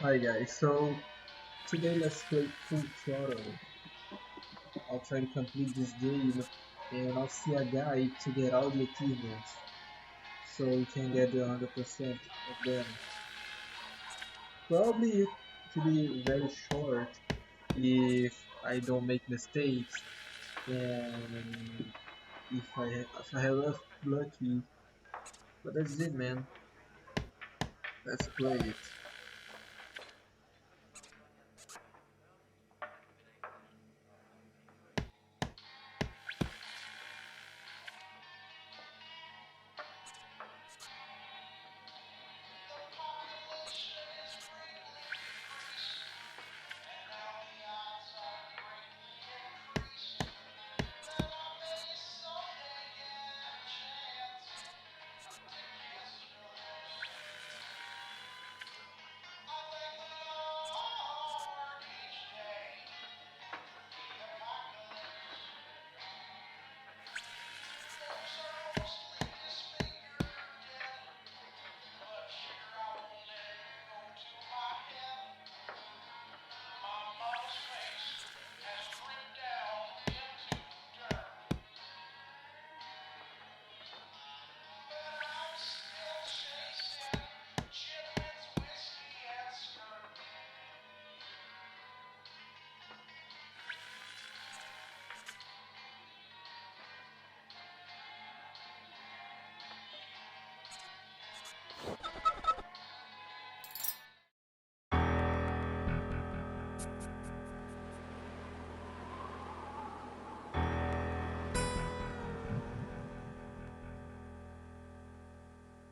Hi guys, so today let's play Full Throttle. I'll try to complete this game and I'll see a guide to get all the achievements so we can get the 100% of them. Probably it to be very short if I don't make mistakes and if I have lucky. But that's it, man. Let's play it.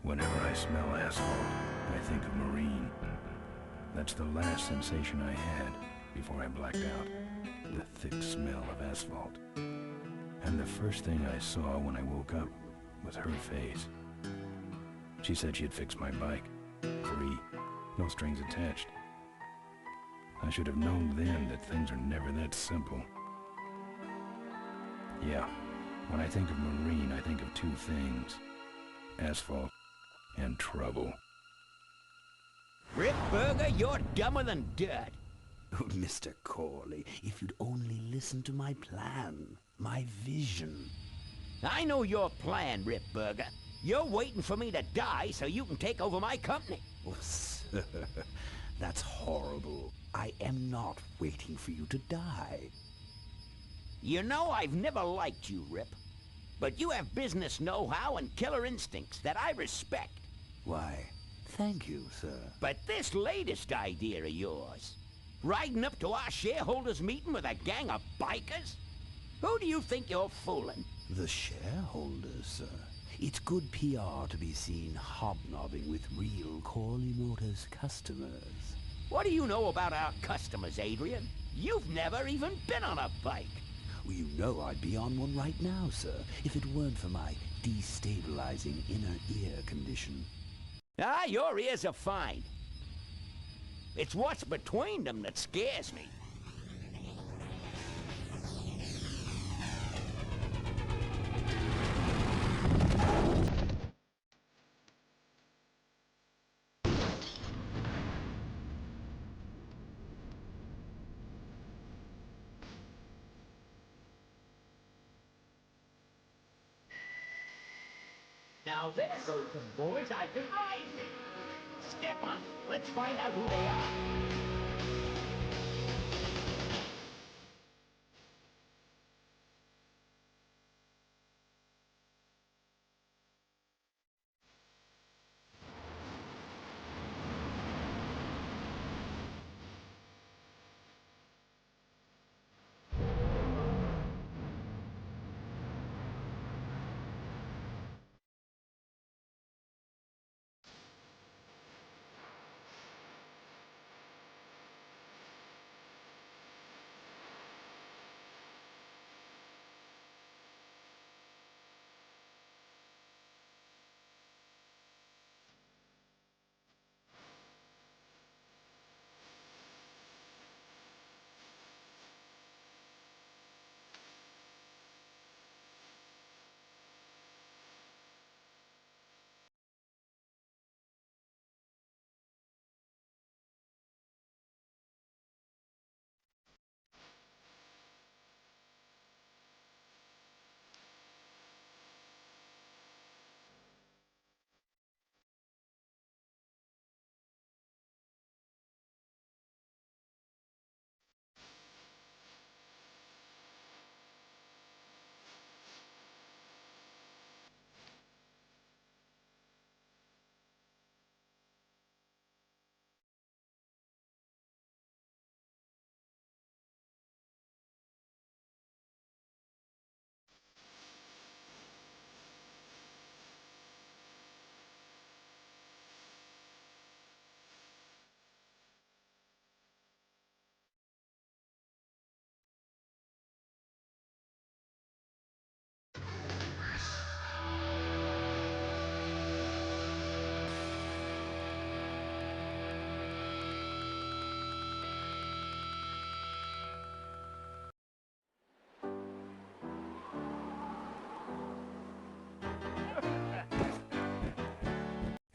Whenever I smell asphalt, I think of marine. That's the last sensation I had before I blacked out. The thick smell of asphalt. And the first thing I saw when I woke up was her face. She said she'd fix my bike. Free. No strings attached. I should have known then that things are never that simple. Yeah, when I think of marine, I think of two things. Asphalt and trouble. Rip Burger, you're dumber than dirt. Oh, Mr. Corley, if you'd only listen to my plan, my vision. I know your plan, Rip Burger. You're waiting for me to die so you can take over my company. Oh, sir, that's horrible. I am not waiting for you to die. You know I've never liked you, Rip. But you have business know-how and killer instincts that I respect. Why, thank you, sir. But this latest idea of yours, riding up to our shareholders' meeting with a gang of bikers? Who do you think you're fooling? The shareholders, sir. It's good PR to be seen hobnobbing with real Corley Motors customers. What do you know about our customers, Adrian? You've never even been on a bike. Well, you know I'd be on one right now, sir, if it weren't for my destabilizing inner ear condition. Ah, your ears are fine. It's what's between them that scares me. Now there goes some boys I've been eyeing. Step on, let's find out who they are.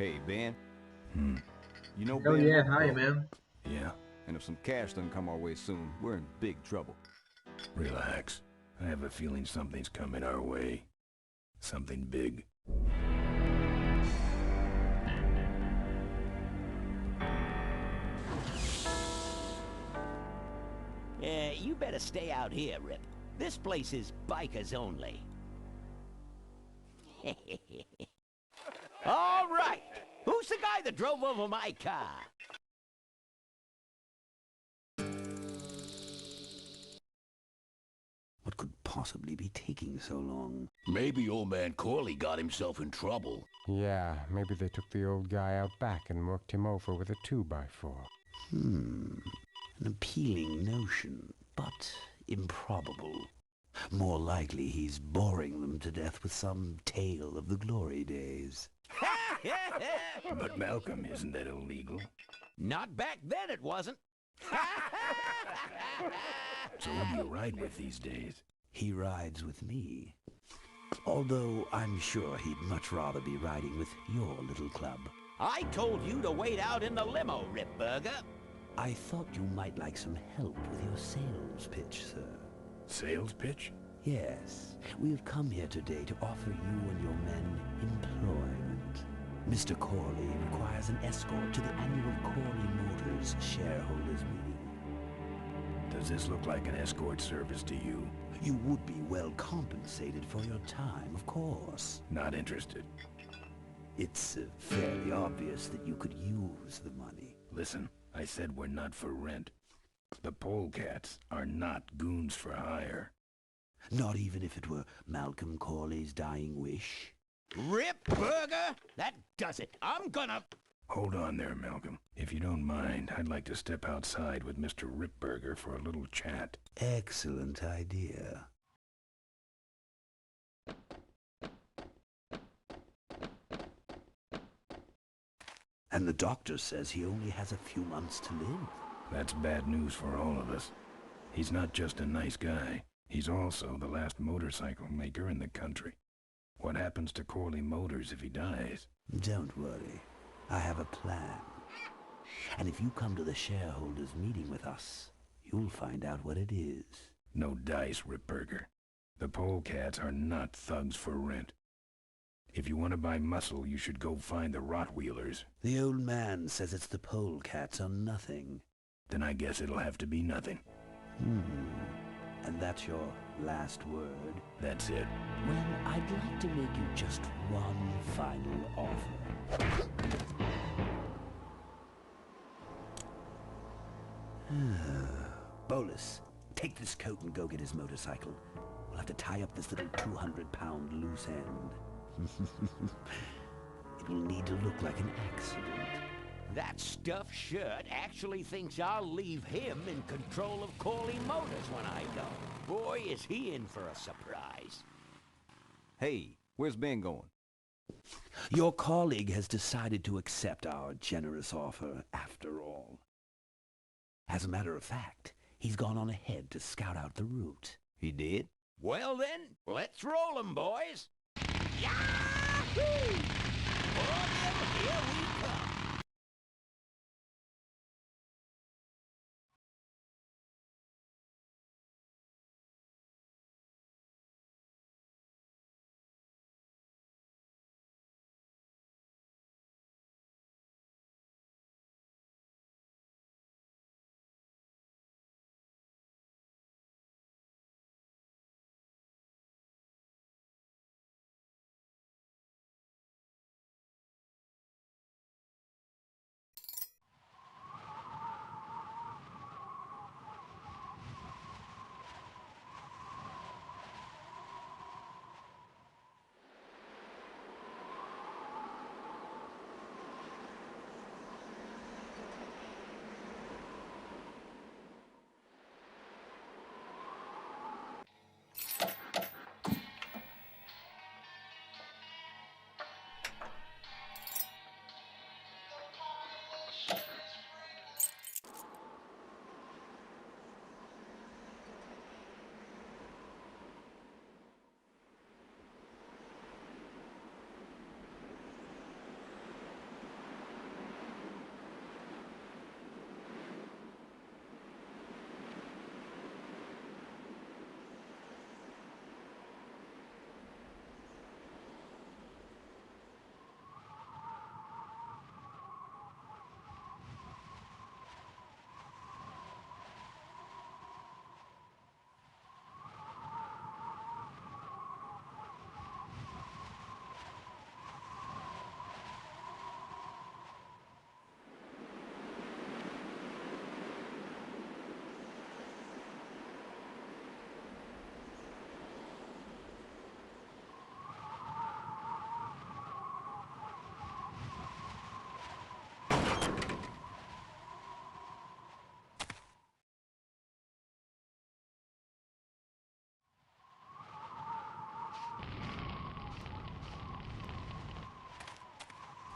Hey, Ben, Hmm. you know Oh Ben yeah, went hi broke, man. Yeah, and if some cash doesn't come our way soon, we're in big trouble. relax. I have a feeling something's coming our way. Something big. You better stay out here, Rip. This place is bikers only. All right. Who's the guy that drove over my car? What could possibly be taking so long? Maybe old man Corley got himself in trouble. Yeah, maybe they took the old guy out back and worked him over with a 2x4. An appealing notion, but improbable. More likely he's boring them to death with some tale of the glory days. But Malcolm, isn't that illegal? Not back then, it wasn't. So who do you ride with these days? He rides with me. Although I'm sure he'd much rather be riding with your little club. I told you to wait out in the limo, Rip Burger. I thought you might like some help with your sales pitch, sir. Sales pitch? Yes, we have come here today to offer you and your men employment. Mr. Corley requires an escort to the annual Corley Motors shareholders meeting. Does this look like an escort service to you? You would be well compensated for your time, of course. Not interested. It's fairly obvious that you could use the money. Listen, I said we're not for rent. The Polecats are not goons for hire. Not even if it were Malcolm Corley's dying wish. Rip Burger? That does it. I'm gonna... Hold on there, Malcolm. If you don't mind, I'd like to step outside with Mr. Ripburger for a little chat. Excellent idea. And the doctor says he only has a few months to live. That's bad news for all of us. He's not just a nice guy. He's also the last motorcycle maker in the country. What happens to Corley Motors if he dies? Don't worry. I have a plan. And if you come to the shareholders meeting with us, you'll find out what it is. No dice, Ripburger. The Polecats are not thugs for rent. If you want to buy muscle, you should go find the Rottweilers. The old man says it's the Polecats or nothing. Then I guess it'll have to be nothing. And that's your last word? That's it. Well, I'd like to make you just one final offer. Bolus, take this coat and go get his motorcycle. We'll have to tie up this little 200-pound loose end. It will need to look like an accident. That stuffed shirt actually thinks I'll leave him in control of Corley Motors when I go. Boy, is he in for a surprise. Hey, where's Ben going? Your colleague has decided to accept our generous offer after all. As a matter of fact, he's gone on ahead to scout out the route. He did? Well then, let's roll 'em, boys. Yahoo! Here we come.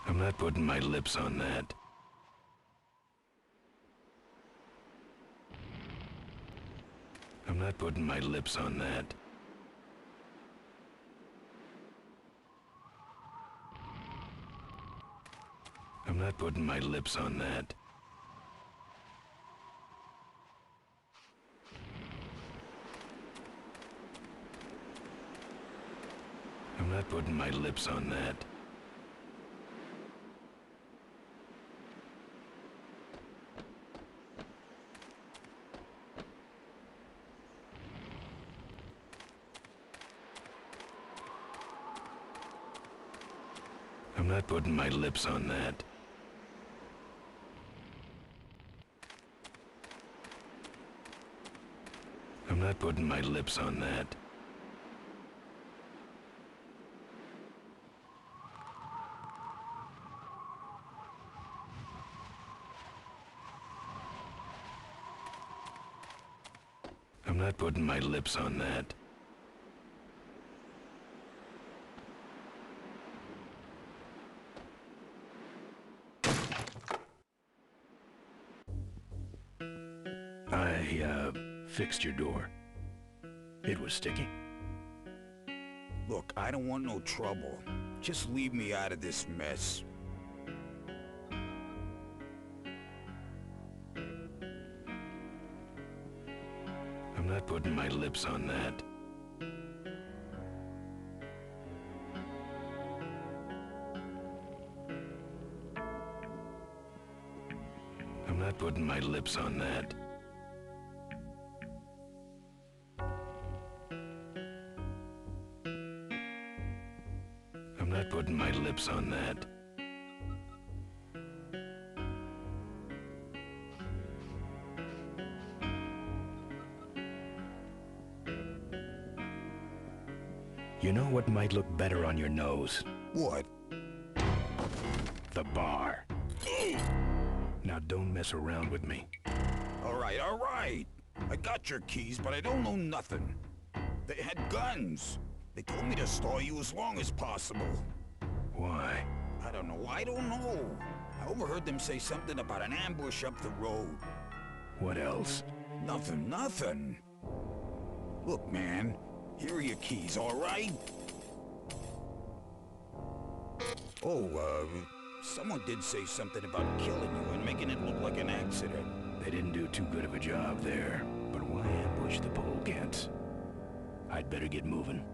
I'm not putting my lips on that. I'm not putting my lips on that. I'm not putting my lips on that. I'm not putting my lips on that. I'm not putting my lips on that. I'm not putting my lips on that. I'm not putting my lips on that. I fixed your door. It was sticky. Look, I don't want no trouble. Just leave me out of this mess. I'm not putting my lips on that. I'm not putting my lips on that. I'm not putting my lips on that. You know what might look better on your nose? What? The bar. Now don't mess around with me. All right. I got your keys, but I don't know nothing. They had guns. They told me to stall you as long as possible. Why? I don't know. I overheard them say something about an ambush up the road. What else? Nothing. Look, man, here are your keys, all right? Oh, someone did say something about killing you and making it look like an accident. They didn't do too good of a job there. But why ambush the Polecats? I'd better get moving.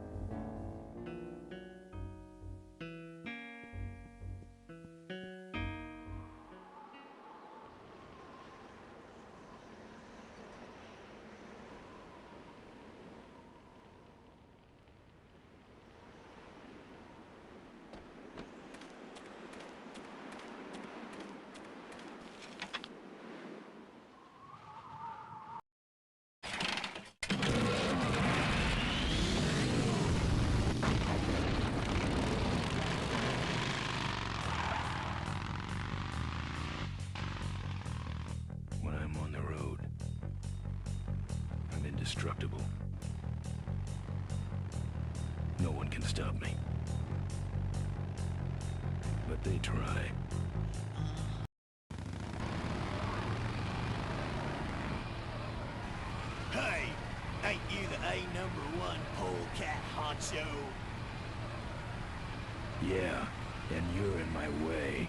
When I'm on the road, I'm indestructible. No one can stop me. But they try. Hey, ain't you the A#1 polecat honcho? Yeah, and you're in my way.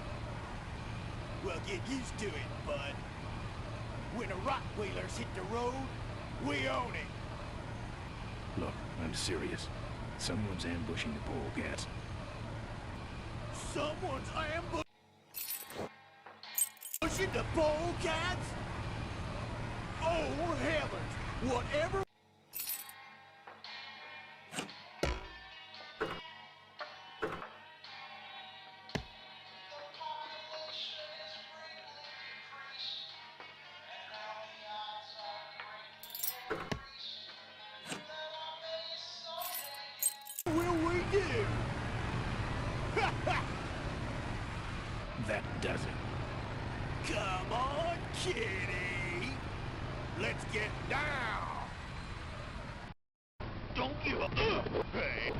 Well, get used to it, bud. When the Rottweilers hit the road, we own it. Look, I'm serious. Someone's ambushing the Polecats. Someone's ambushing the polecats? Oh, heavens! Whatever. Will we do? That does it. Come on, kitty. Let's get down. Don't give up. Hey.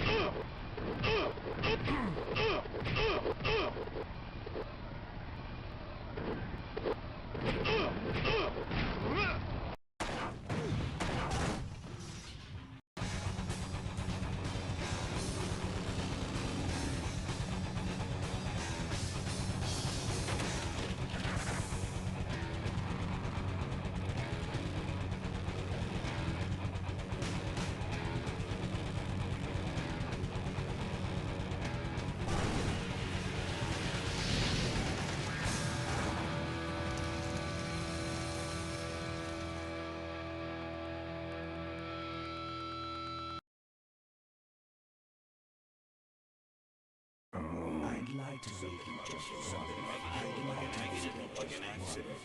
try to make you just Something about killing you and making it look like an accident.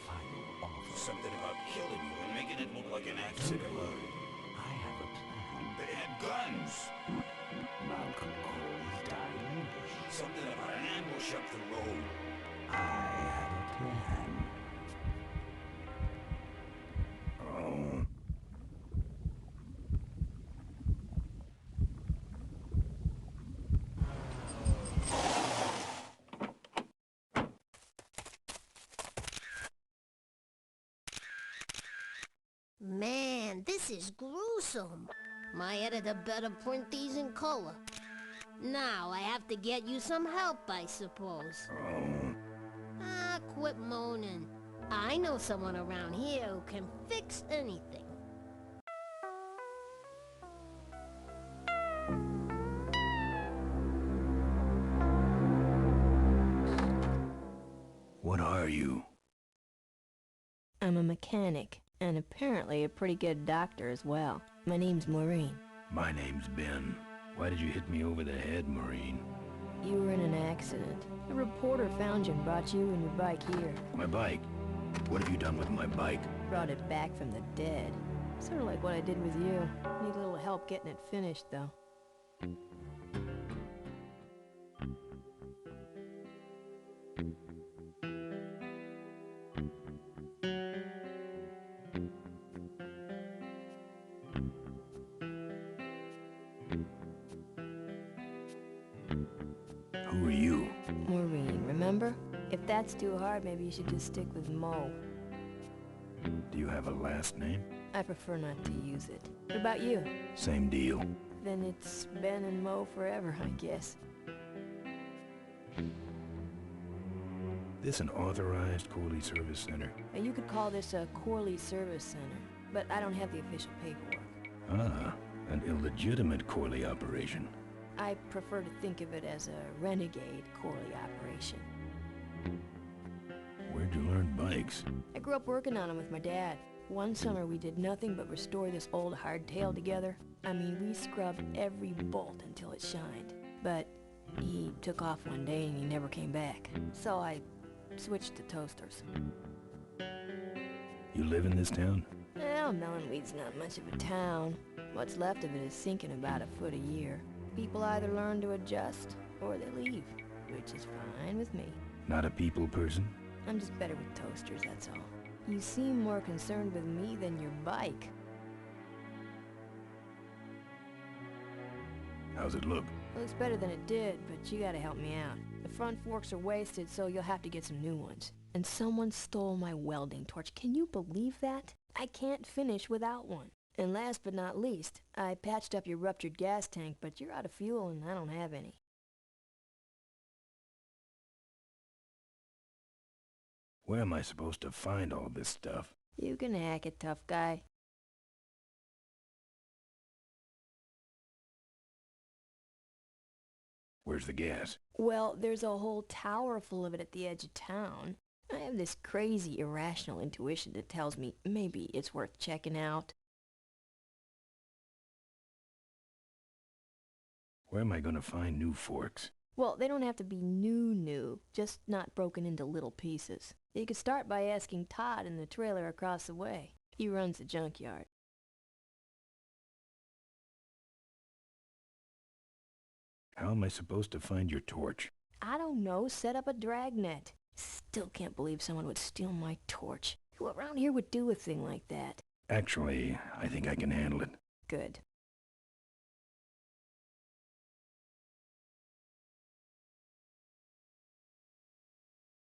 Something about killing you and making it look like an accident. I have a plan. They had guns. Malcolm Corey's dying. Something about an ambush up the road. I have a plan. Oh. Man, this is gruesome. My editor better print these in color. Now I have to get you some help, I suppose. Oh. Ah, quit moaning. I know someone around here who can fix anything. What are you? I'm a mechanic, and apparently a pretty good doctor as well. My name's Maureen. My name's Ben. Why did you hit me over the head, Marine? You were in an accident. A reporter found you and brought you and your bike here. My bike? What have you done with my bike? Brought it back from the dead. Sort of like what I did with you. Need a little help getting it finished, though. Who are you? Maureen, remember? If that's too hard, maybe you should just stick with Mo. Do you have a last name? I prefer not to use it. What about you? Same deal. Then it's Ben and Mo forever, I guess. This an authorized Corley Service Center? Now, you could call this a Corley Service Center, but I don't have the official paperwork. Ah, an illegitimate Corley operation. I prefer to think of it as a renegade Corley operation. Where'd you learn bikes? I grew up working on them with my dad. One summer we did nothing but restore this old hardtail together. I mean, we scrubbed every bolt until it shined. But he took off one day and he never came back. So I switched to toasters. You live in this town? Well, Melonweed's not much of a town. What's left of it is sinking about a foot a year. People either learn to adjust or they leave, which is fine with me. Not a people person? I'm just better with toasters, that's all. You seem more concerned with me than your bike. How's it look? It looks better than it did, but you gotta help me out. The front forks are wasted, so you'll have to get some new ones. And someone stole my welding torch. Can you believe that? I can't finish without one. And last but not least, I patched up your ruptured gas tank, but you're out of fuel and I don't have any. Where am I supposed to find all this stuff? You can hack it, tough guy. Where's the gas? Well, there's a whole tower full of it at the edge of town. I have this crazy, irrational intuition that tells me maybe it's worth checking out. Where am I gonna find new forks? Well, they don't have to be new, just not broken into little pieces. You could start by asking Todd in the trailer across the way. He runs the junkyard. How am I supposed to find your torch? I don't know, set up a dragnet. Still can't believe someone would steal my torch. Who around here would do a thing like that? Actually, I think I can handle it. Good.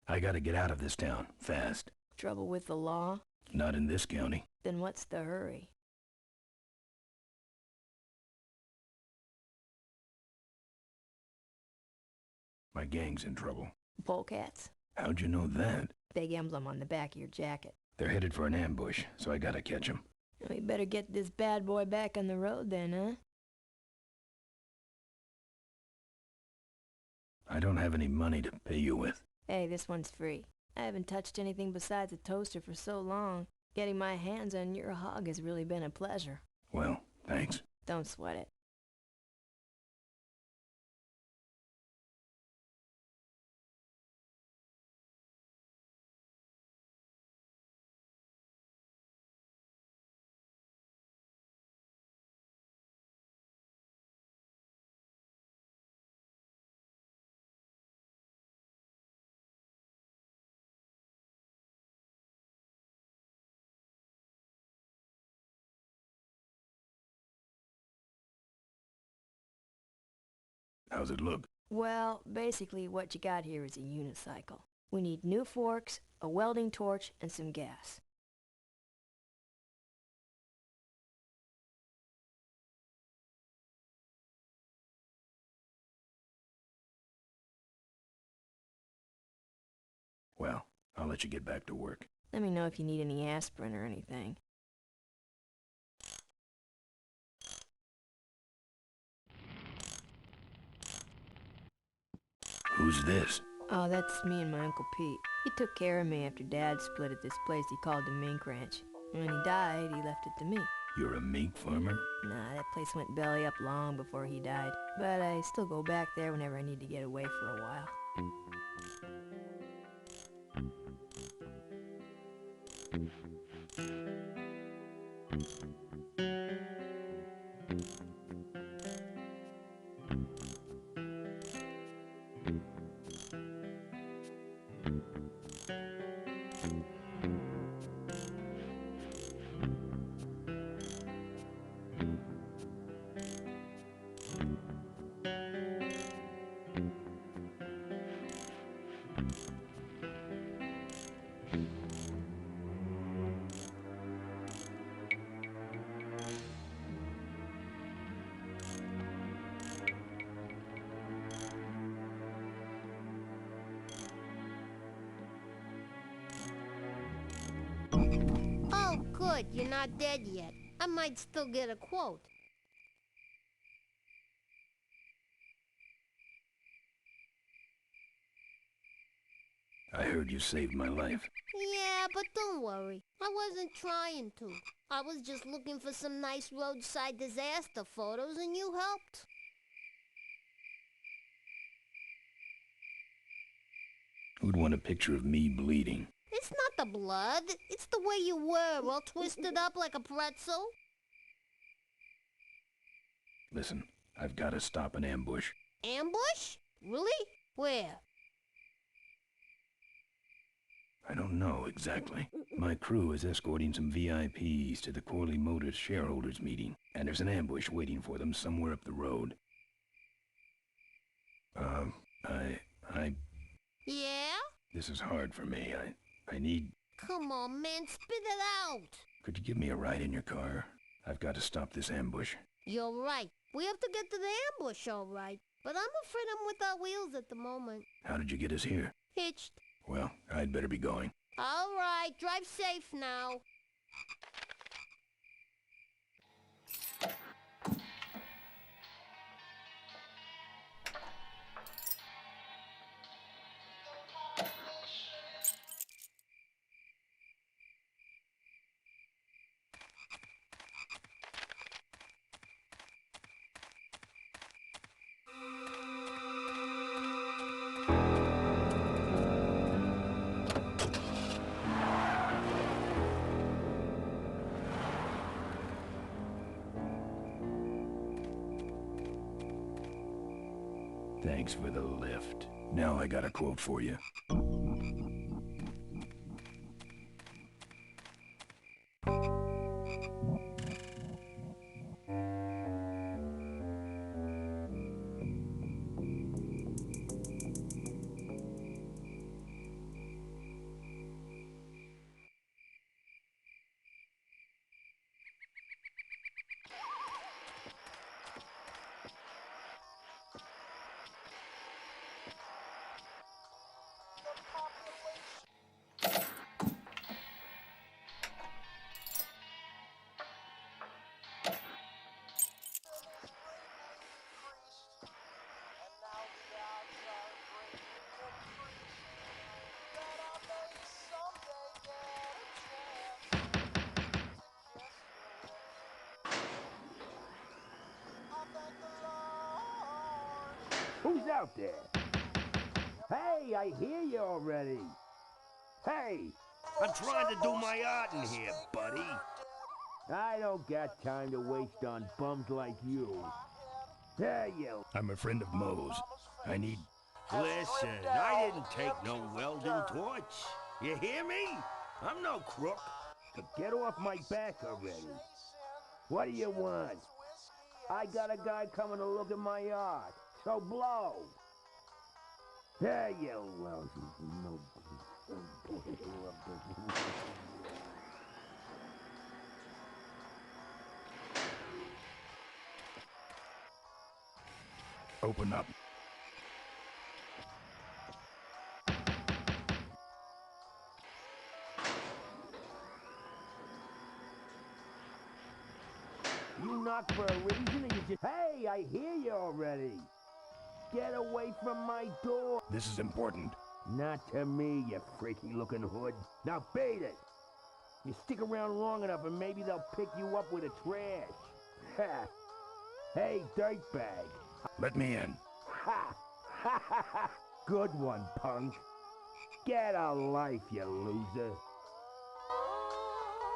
I gotta get out of this town, fast. Trouble with the law? Not in this county. Then what's the hurry? My gang's in trouble. Polecats? How'd you know that? Big emblem on the back of your jacket. They're headed for an ambush, so I gotta catch 'em. We better get this bad boy back on the road then, huh? I don't have any money to pay you with. Hey, this one's free. I haven't touched anything besides a toaster for so long. Getting my hands on your hog has really been a pleasure. Well, thanks. Don't sweat it. How's it look? Well, basically what you got here is a unicycle. We need new forks, a welding torch, and some gas. Well, I'll let you get back to work. Let me know if you need any aspirin or anything. Who's this? Oh, that's me and my Uncle Pete. He took care of me after Dad split at this place he called the Mink Ranch. When he died, he left it to me. You're a mink farmer? Nah, that place went belly up long before he died. But I still go back there whenever I need to get away for a while. Oh, good, you're not dead yet. I might still get a quote. I heard you saved my life. Yeah, but don't worry. I wasn't trying to. I was just looking for some nice roadside disaster photos and you helped. Who'd want a picture of me bleeding? It's not the blood. It's the way you were, all twisted up like a pretzel. Listen, I've got to stop an ambush. Ambush? Really? Where? I don't know exactly. My crew is escorting some VIPs to the Corley Motors shareholders meeting, and there's an ambush waiting for them somewhere up the road. Yeah? This is hard for me. I need... Come on, man, spit it out. Could you give me a ride in your car? I've got to stop this ambush. You're right. We have to get to the ambush, all right. But I'm afraid I'm without wheels at the moment. How did you get us here? Hitched. Well, I'd better be going. All right, drive safe now. Thanks for the lift. Now I got a quote for you. Who's out there? Hey, I hear you already. Hey! I'm trying to do my art in here, buddy. I don't got time to waste on bums like you. There you... I'm a friend of Moe's. I need... Listen, I didn't take no welding torch. You hear me? I'm no crook. Get off my back already. What do you want? I got a guy coming to look at my art. So blow. There you lousy no. Open up. You knock for a reason and you just... Hey, I hear you already. Get away from my door. This is important. Not to me, you freaky-looking hood. Now beat it. You stick around long enough and maybe they'll pick you up with the trash. Ha! Hey, dirtbag. Let me in. Ha! Ha ha ha! Good one, punk. Get a life, you loser.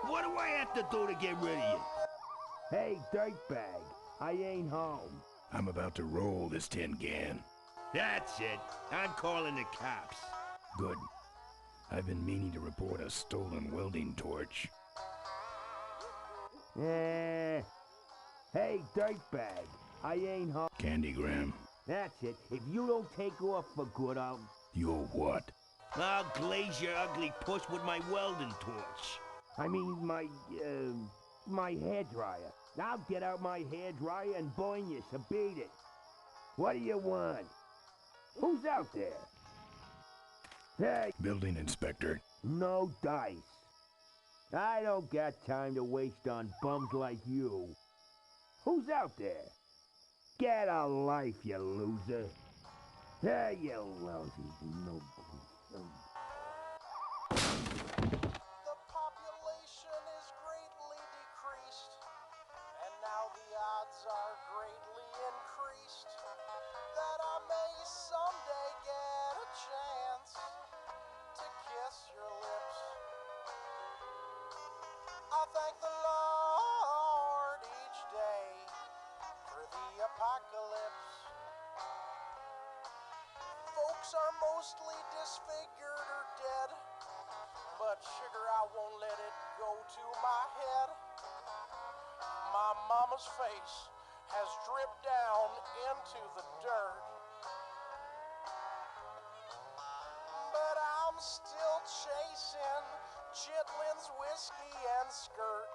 What do I have to do to get rid of you? Hey, dirtbag. I ain't home. I'm about to roll this tin can. That's it. I'm calling the cops. Good. I've been meaning to report a stolen welding torch. Hey, dirtbag. I ain't home. Candygram. That's it. If you don't take off for good, I'll... You'll what? I'll glaze your ugly puss with my welding torch. I mean, my hairdryer. I'll get out my hairdryer and burn you, so beat it. What do you want? Who's out there? Hey! Building inspector. No dice. I don't got time to waste on bums like you. Who's out there? Get a life, you loser. There you lousy no. The population is greatly decreased, and now the odds are greatly increased that I may someday get a chance to kiss your lips. I thank the Lord each day for the apocalypse. Folks are mostly disfigured or dead, but sugar, I won't let it go to my head. My mama's face has dripped down into the dirt, but I'm still chasing Chitlin's whiskey and skirt.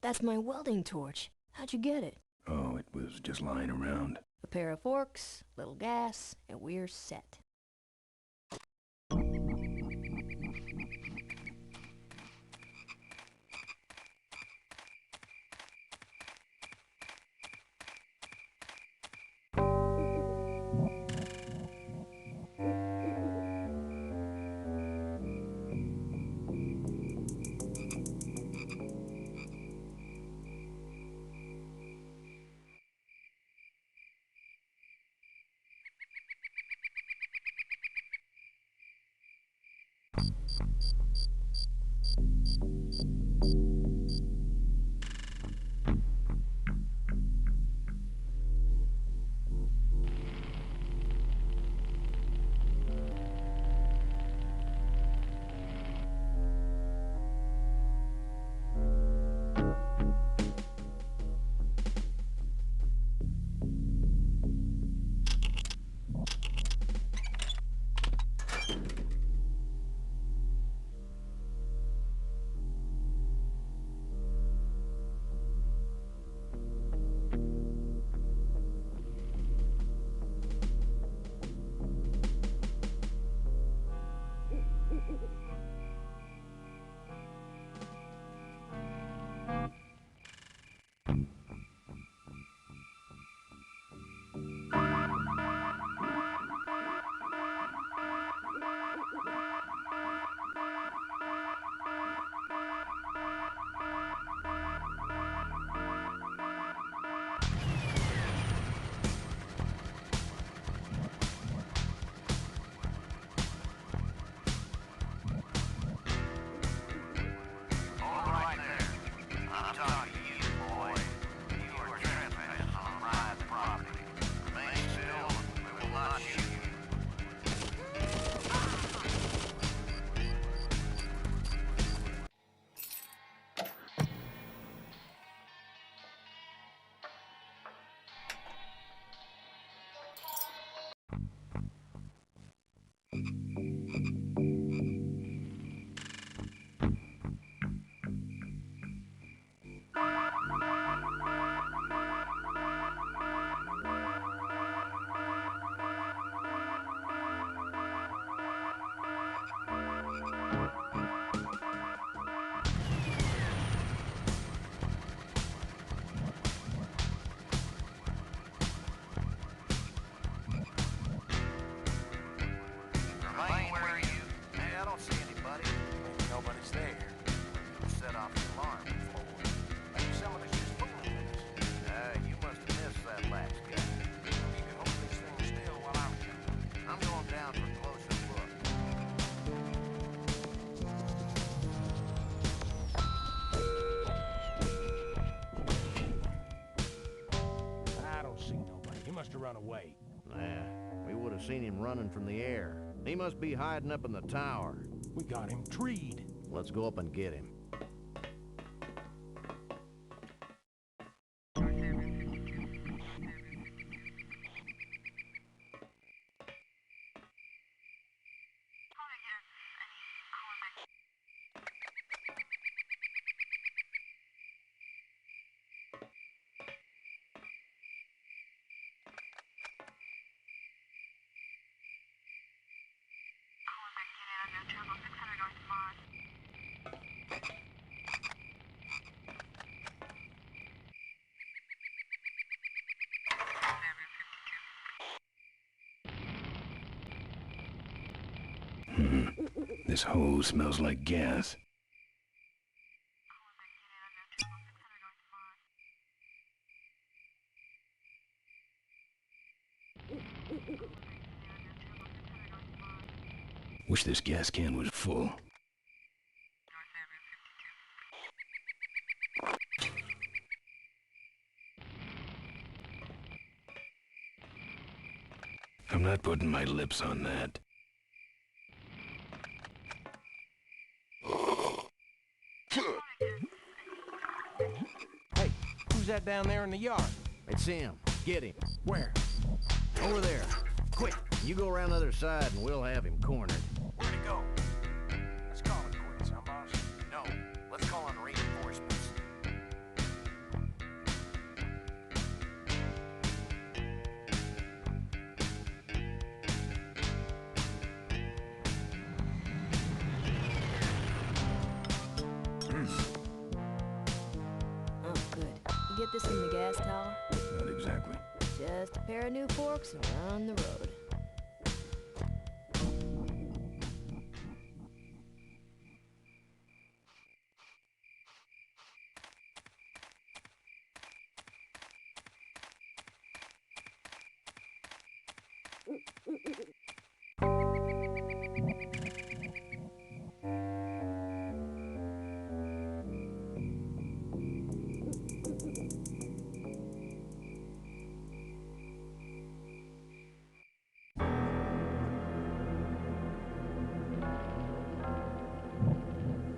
That's my welding torch. How'd you get it? Oh, it was just lying around. A pair of forks, little gas, and we're set. seen him running from the air. He must be hiding up in the tower. We got him treed. Let's go up and get him. This hole smells like gas. Wish this gas can was full. I'm not putting my lips on that. Hey, who's that down there in the yard? It's him. Get him. Where? Over there. Quick, you go around the other side and we'll have him cornered. Where'd he go? Let's call it quits, huh, boss? No, let's call in reinforcements. Oh, good. You get this from the gas tower? Not exactly. Just a pair of new forks and we're on the road.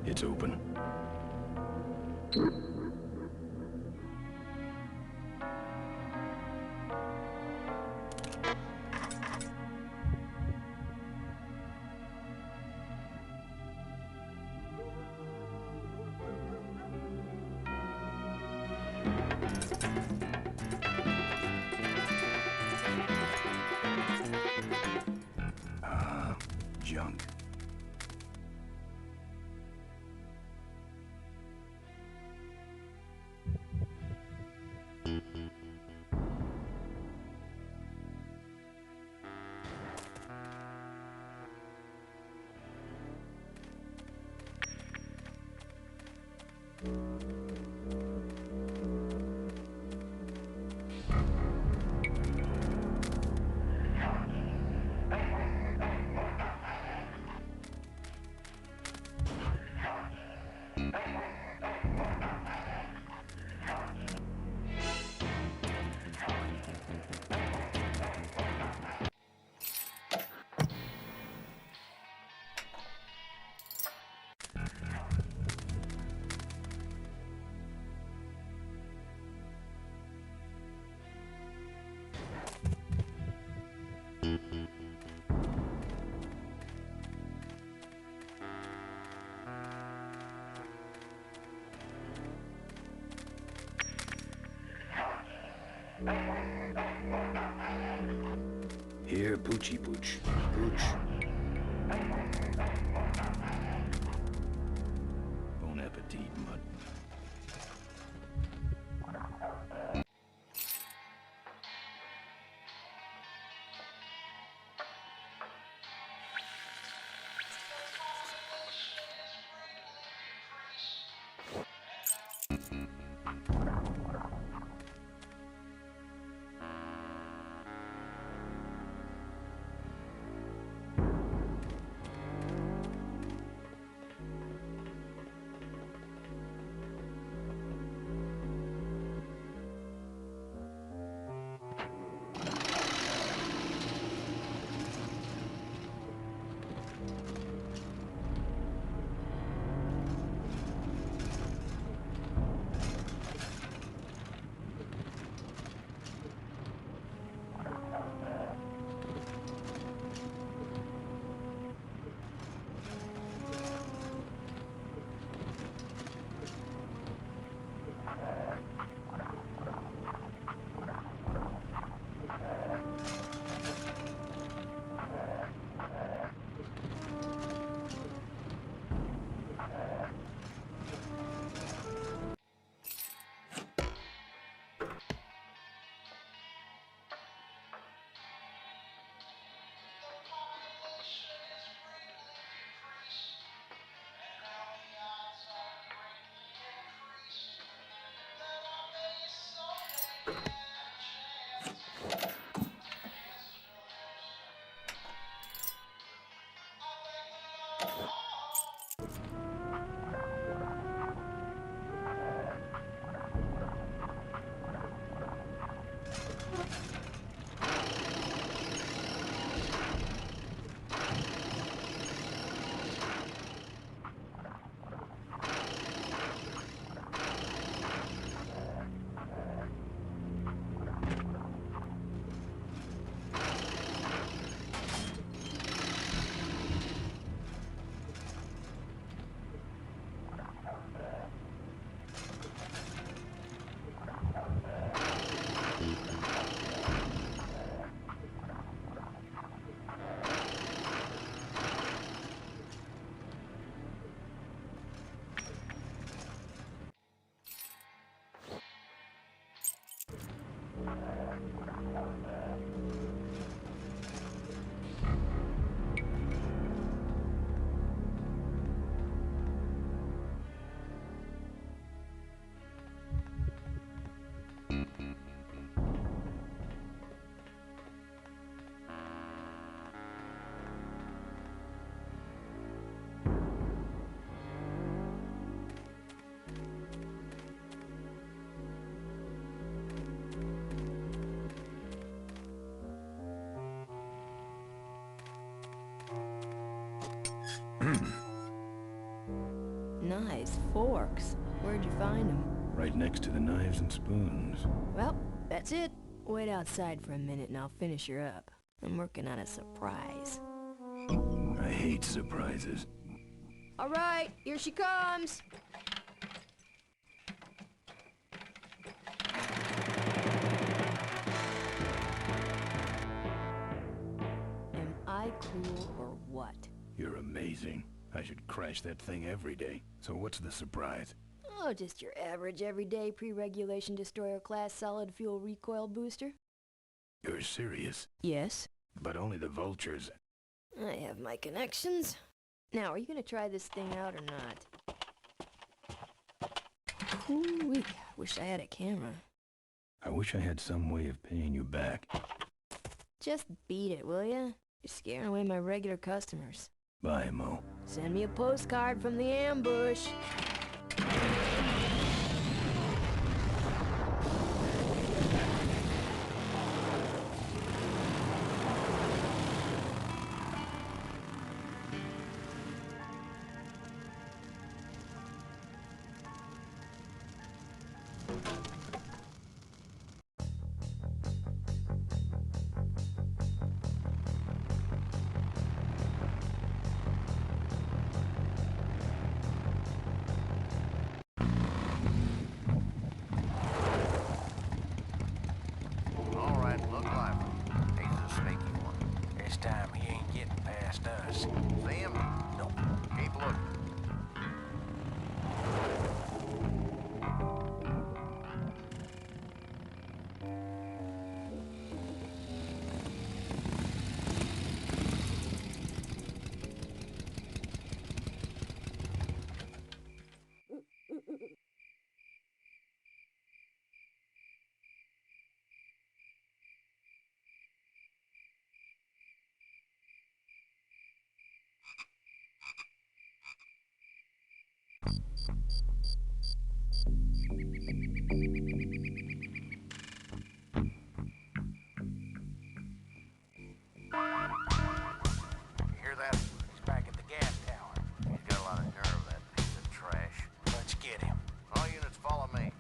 It's open. Junk. Here, Poochie Pooch. Pooch. Bon appetit, mud. Nice forks. Where'd you find them? Right next to the knives and spoons. Well, that's it. Wait outside for a minute and I'll finish her up. I'm working on a surprise. I hate surprises. All right, here she comes. Am I cool or what? You're amazing. I should crash that thing every day. So what's the surprise? Oh, just your average everyday pre-regulation destroyer class solid fuel recoil booster. You're serious? Yes. But only the vultures. I have my connections. Now, are you gonna try this thing out or not? Ooh-wee. Wish I had a camera. I wish I had some way of paying you back. Just beat it, will ya? You're scaring away my regular customers. Bye, Mo. Send me a postcard from the ambush. Hear that? He's back at the gas tower. He's got a lot of nerve, that piece of trash. Let's get him. All units follow me.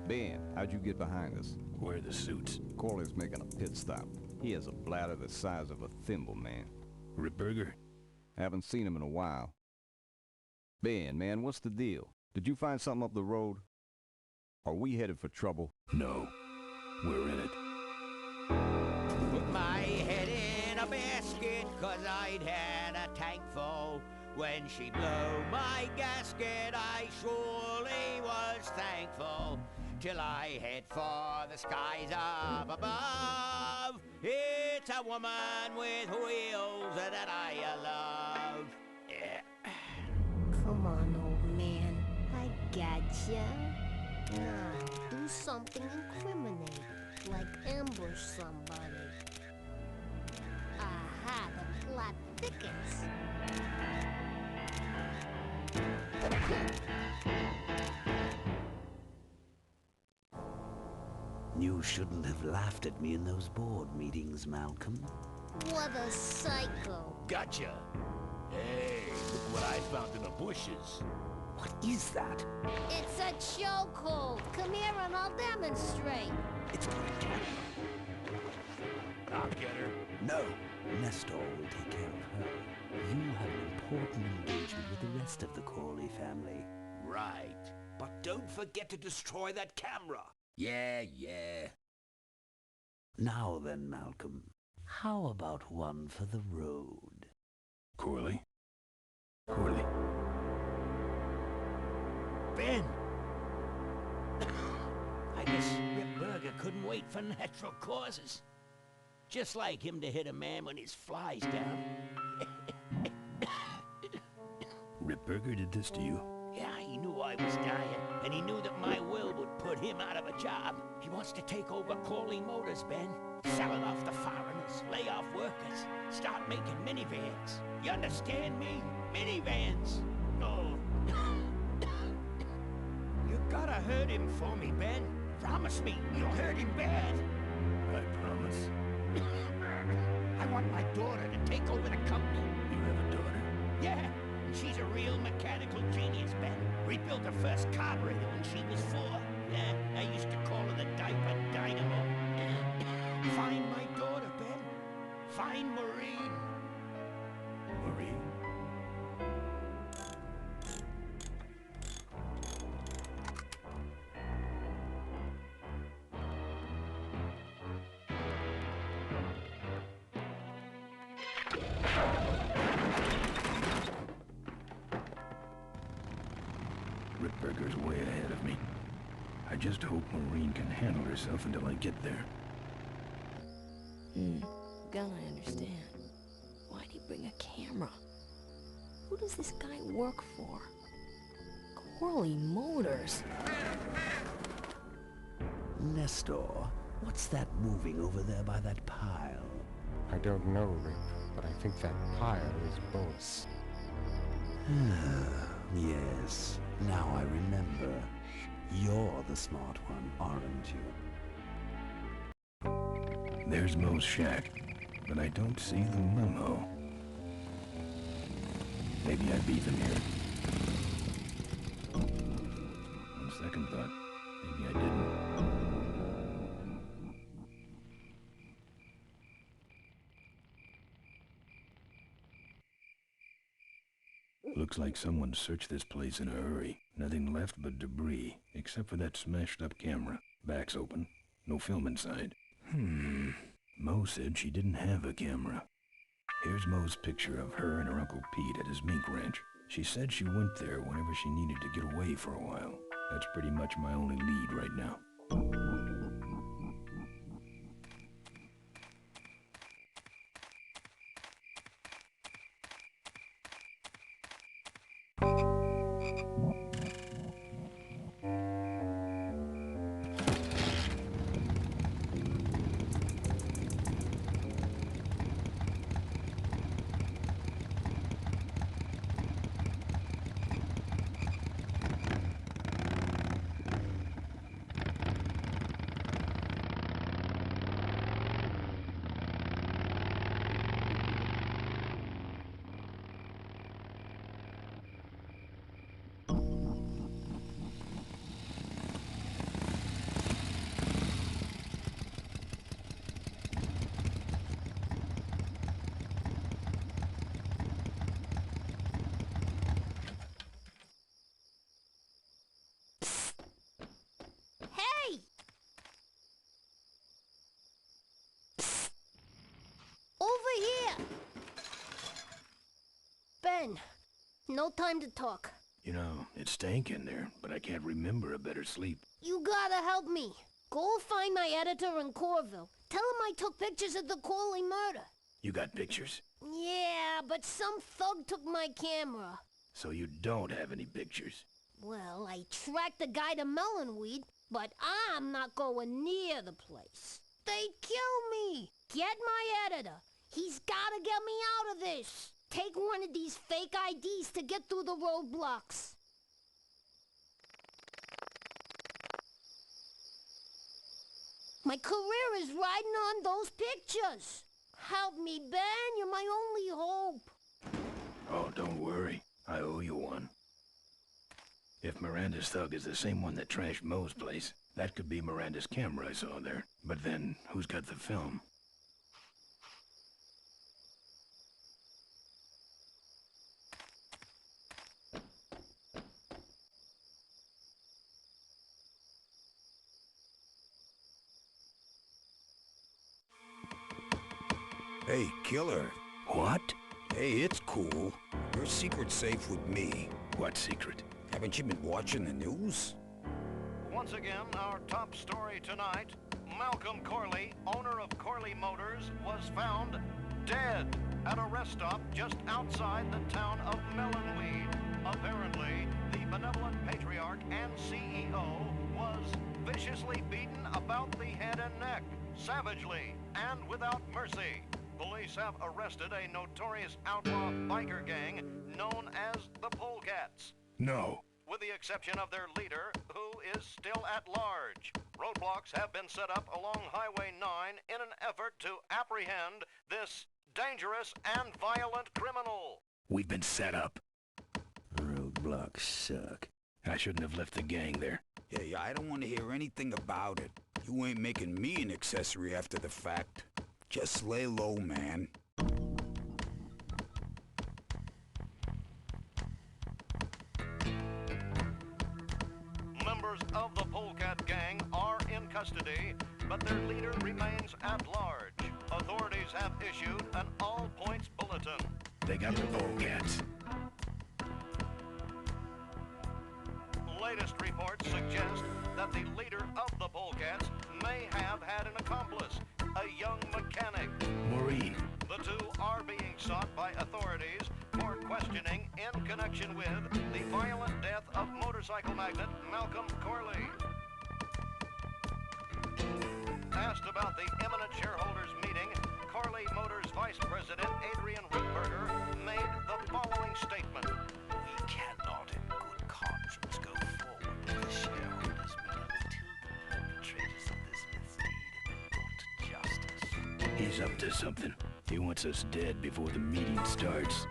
Ben, how'd you get behind us? Where are the suits? Corley's making a pit stop. He has a bladder the size of a thimble, man. Ripburger? Haven't seen him in a while. Ben, man, what's the deal? Did you find something up the road? Are we headed for trouble? No. We're in it. Put my head in a basket, 'cause I'd had a tank full. When she blew my gasket, I surely was thankful. till I head for the skies up above. It's a woman with wheels that I love. Come on, old man. I gotcha. Now, do something incriminating, like ambush somebody. Aha, the plot thickens. You shouldn't have laughed at me in those board meetings, Malcolm. What a psycho. Gotcha. Hey, look what I found in the bushes. What is that? It's a chokehold. Come here and I'll demonstrate. It's brigado. I'll get her. No. Nestor will take care of her. You have an important engagement with the rest of the Corley family. Right. But don't forget to destroy that camera. Yeah. Now then, Malcolm, how about one for the road? Corley? Ben! I guess Rip Burger couldn't wait for natural causes. Just like him to hit a man when his fly's down. Rip Burger did this to you? Yeah, he knew I was dying, and he knew that my will would put him out of a job. He wants to take over Corley Motors, Ben. Sell it off to foreigners, lay off workers, start making minivans. You understand me? Minivans. Oh. You gotta hurt him for me, Ben. Promise me you'll hurt him bad. I promise. I want my daughter to take over the company. You have a daughter? Yeah, and she's a real mechanical genius, Ben. Rebuilt her first carburetor when she was 4. Yeah, I used to call her the diaper dynamo. Find my daughter, Ben. Find Maureen. Maureen? Rip Burger's way ahead of me. I just hope Maureen can handle herself until I get there. Gonna understand. Why'd he bring a camera? Who does this guy work for? Corley Motors. Nestor, what's that moving over there by that pile? I don't know, Rip, but I think that pile is bolts. Yes, now I remember. You're the smart one, aren't you? There's Mo's shack, but I don't see the limo. Maybe I beat them here. On second thought, maybe I didn't. Looks like someone searched this place in a hurry. Nothing left but debris, except for that smashed up camera. Back's open. No film inside. Mo said she didn't have a camera. Here's Mo's picture of her and her Uncle Pete at his mink ranch. She said she went there whenever she needed to get away for a while. That's pretty much my only lead right now. Hey! Over here! Ben, no time to talk. You know, it stank in there, but I can't remember a better sleep. You gotta help me. Go find my editor in Corville. Tell him I took pictures of the Corley murder. You got pictures? Yeah, but some thug took my camera. So you don't have any pictures? Well, I tracked the guy to Melonweed, but I'm not going near the place. They'd kill me. Get my editor. He's gotta get me out of this. Take one of these fake IDs to get through the roadblocks. My career is riding on those pictures. Help me, Ben. You're my only hope. Oh, don't worry. I owe you one. If Miranda's thug is the same one that trashed Moe's place, that could be Miranda's camera I saw there. But then, who's got the film? Hey, killer. What? Hey, it's cool. Your secret's safe with me. What secret? Haven't you been watching the news? Once again, our top story tonight, Malcolm Corley, owner of Corley Motors, was found dead at a rest stop just outside the town of Melonweed. Apparently, the benevolent patriarch and CEO was viciously beaten about the head and neck, savagely and without mercy. Police have arrested a notorious outlaw biker gang known as the Polecats. No. With the exception of their leader, who is still at large. Roadblocks have been set up along Highway 9 in an effort to apprehend this dangerous and violent criminal. We've been set up. Roadblocks suck. I shouldn't have left the gang there. Hey, I don't want to hear anything about it. You ain't making me an accessory after the fact. Just lay low, man. Members of the Polecat gang are in custody, but their leader remains at large. Authorities have issued an all-points bulletin. They got the Polecats. Latest reports suggest that the leader of the Polecats may have had an accomplice, a young mechanic. Maureen. The two are being sought by authorities for questioning in connection with the violent death of motorcycle magnate Malcolm Corley. Asked about the imminent shareholders meeting, Corley Motors Vice President Adrian Rittberger made the following statement. We cannot in good conscience go forward with the shareholders meeting until the perpetrators of this misdeed have been brought to justice. He's up to something. He wants us dead before the meeting starts.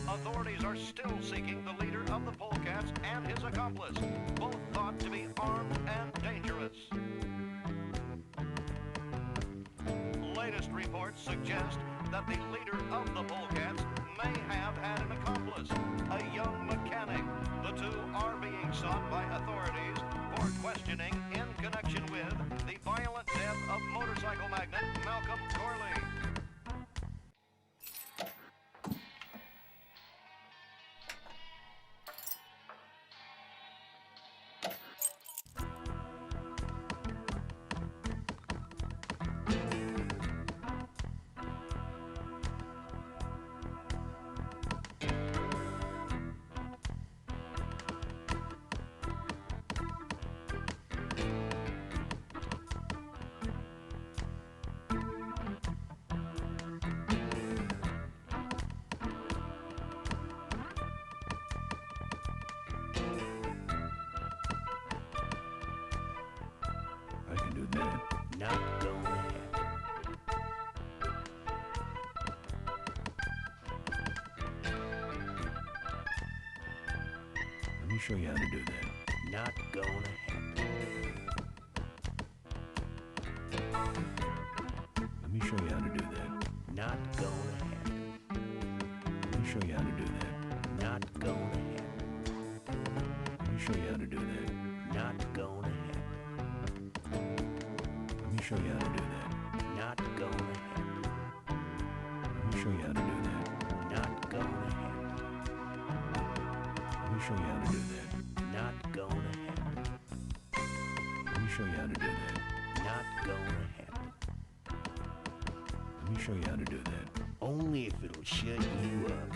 Authorities are still seeking the leader of the Polecats and his accomplice, both thought to be armed and dangerous. Latest reports suggest that the leader of the Polecats may have had an accomplice, a young mechanic. The two are being sought by authorities for questioning in connection with the violent death of motorcycle magnate Malcolm Corley. Not gonna happen. Let me show you how to do that. Not gonna happen. Let me show you how to do that. Not gonna happen. Let me show you how to do that. Not gonna happen. Let me show you how to do that. Not gonna happen. Let me show you how to do that. Not gonna happen. Let me show you how to do that. Not gonna happen. show you how to do that. Not gonna happen. Let me show you how to do that. Only if it'll shut you up.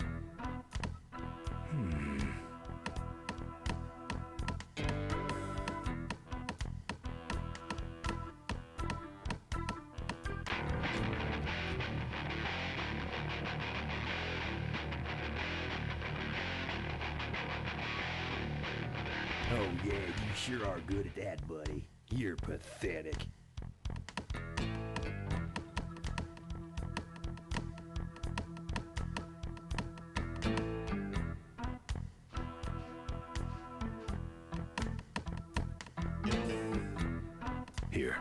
Oh yeah, you sure are good at that, buddy. You're pathetic. Here.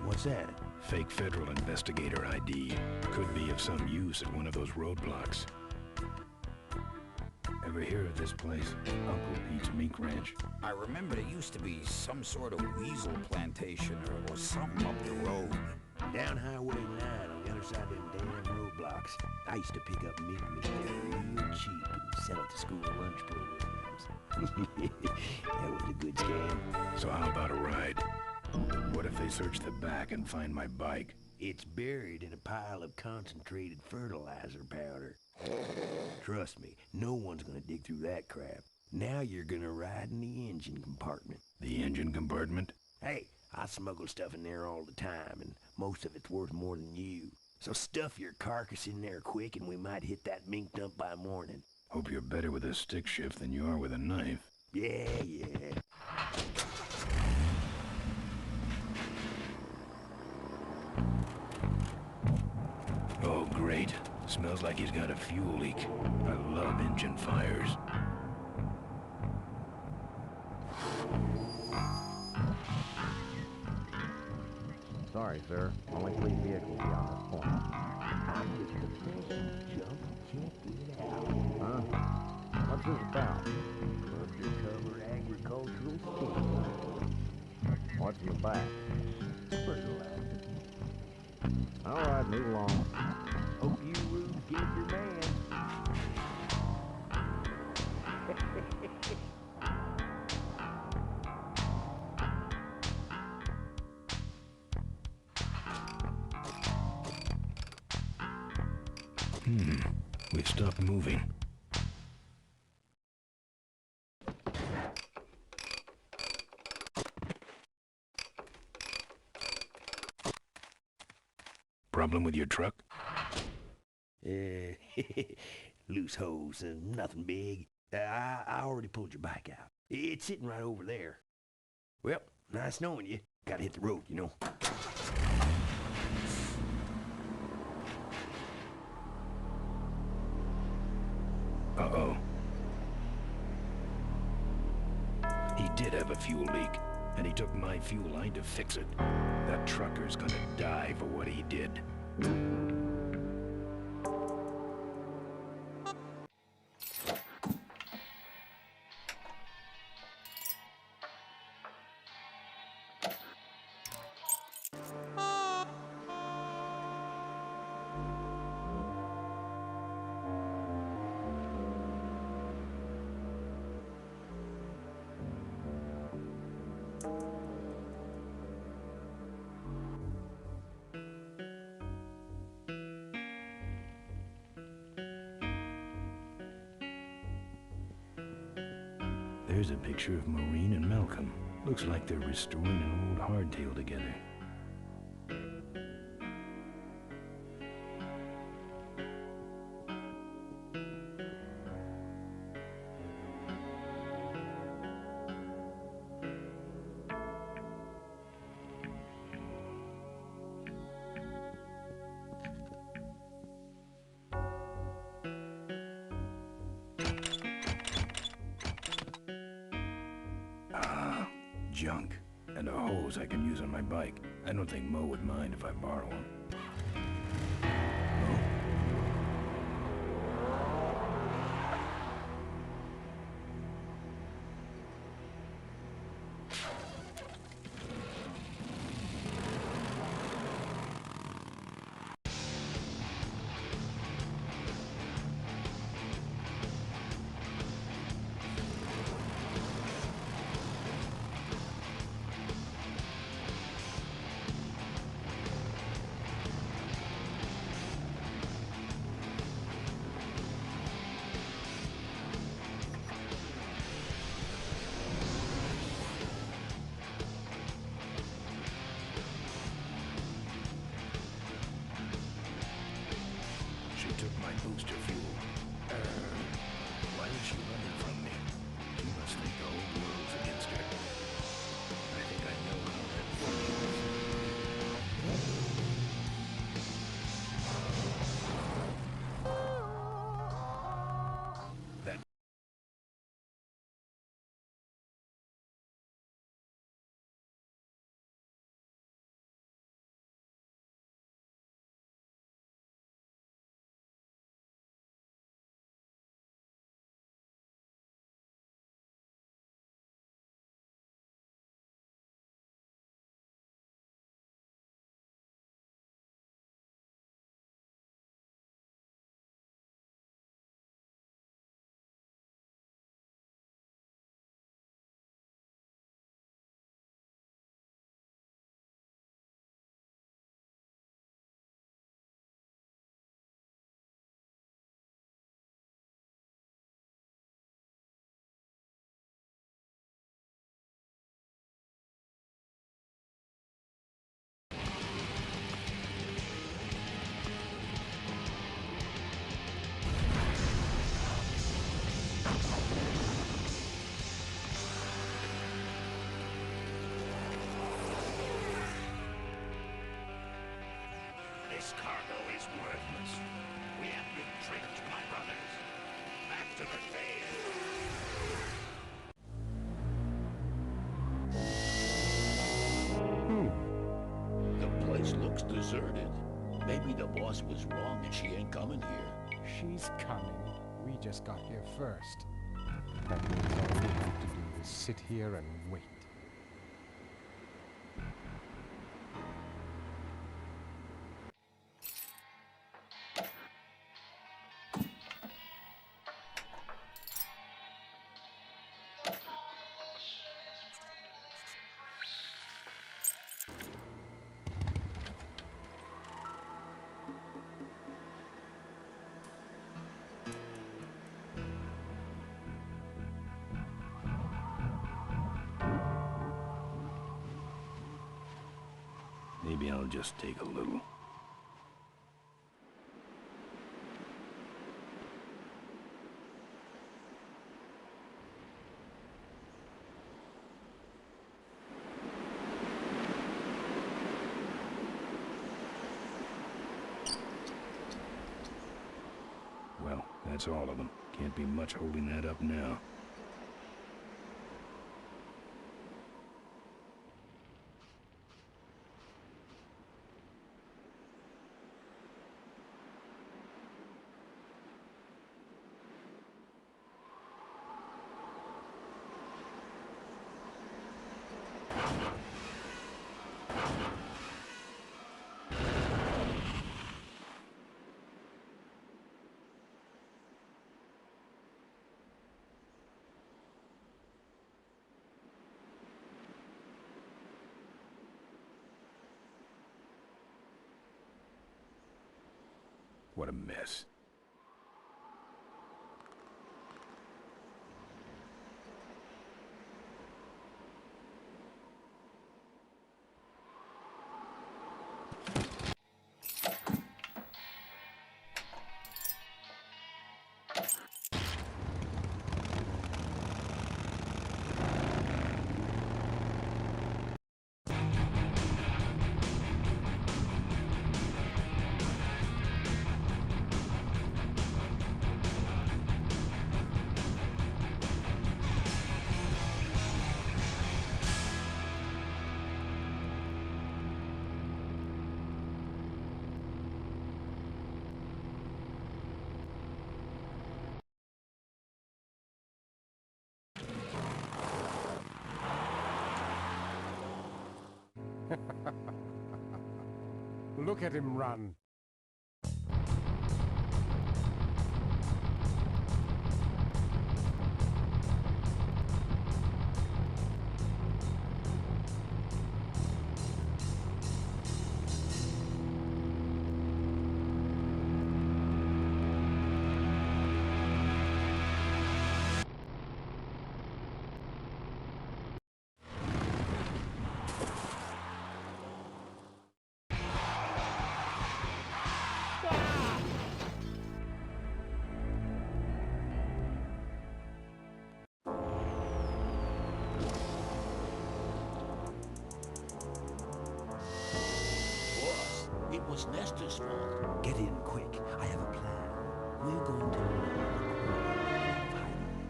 What's that? Fake federal investigator ID. Could be of some use at one of those roadblocks. Ever hear of this place? Uncle Pete's Mink Ranch? I remember there used to be some sort of weasel plantation or something up the road. Down Highway 9 on the other side of them damn roadblocks. I used to pick up mink meat there real cheap and sell it to school lunch programs. That was a good scam. So how about a ride? What if they search the back and find my bike? It's buried in a pile of concentrated fertilizer powder. Trust me, no one's gonna dig through that crap. Now you're gonna ride in the engine compartment. The engine compartment? Hey, I smuggle stuff in there all the time, and most of it's worth more than you. So stuff your carcass in there quick, and we might hit that mink dump by morning. Hope you're better with a stick shift than you are with a knife. Yeah. Oh, great. Smells like he's got a fuel leak. I love engine fires. Sorry, sir. Only 3 vehicles beyond this point. I'm just confessing, jump and check it out. Huh? What's this about? Undercover agricultural sting. What's in the back? Fertilizer. All right, move along. Hope you rubes get your man. We've stopped moving. Problem with your truck? Loose hose, nothing big. I already pulled your bike out. It's sitting right over there. Well, nice knowing you. Gotta hit the road, you know. Uh-oh. He did have a fuel leak, and he took my fuel line to fix it. That trucker's gonna die for what he did. There's a picture of Maureen and Malcolm. Looks like they're restoring an old hardtail together. Junk. And a hose I can use on my bike. I don't think Mo would mind if I borrow one. This cargo is worthless. We have been tricked, my brothers. Back to the cave. The place looks deserted. Maybe the boss was wrong and she ain't coming here. She's coming. We just got here first. That means all we have to do is sit here and wait. Maybe I'll just take a little. Well, that's all of them. Can't be much holding that up now. What a mess. Look at him run. It was Nestor's fault. Get in quick. I have a plan. We're going to lure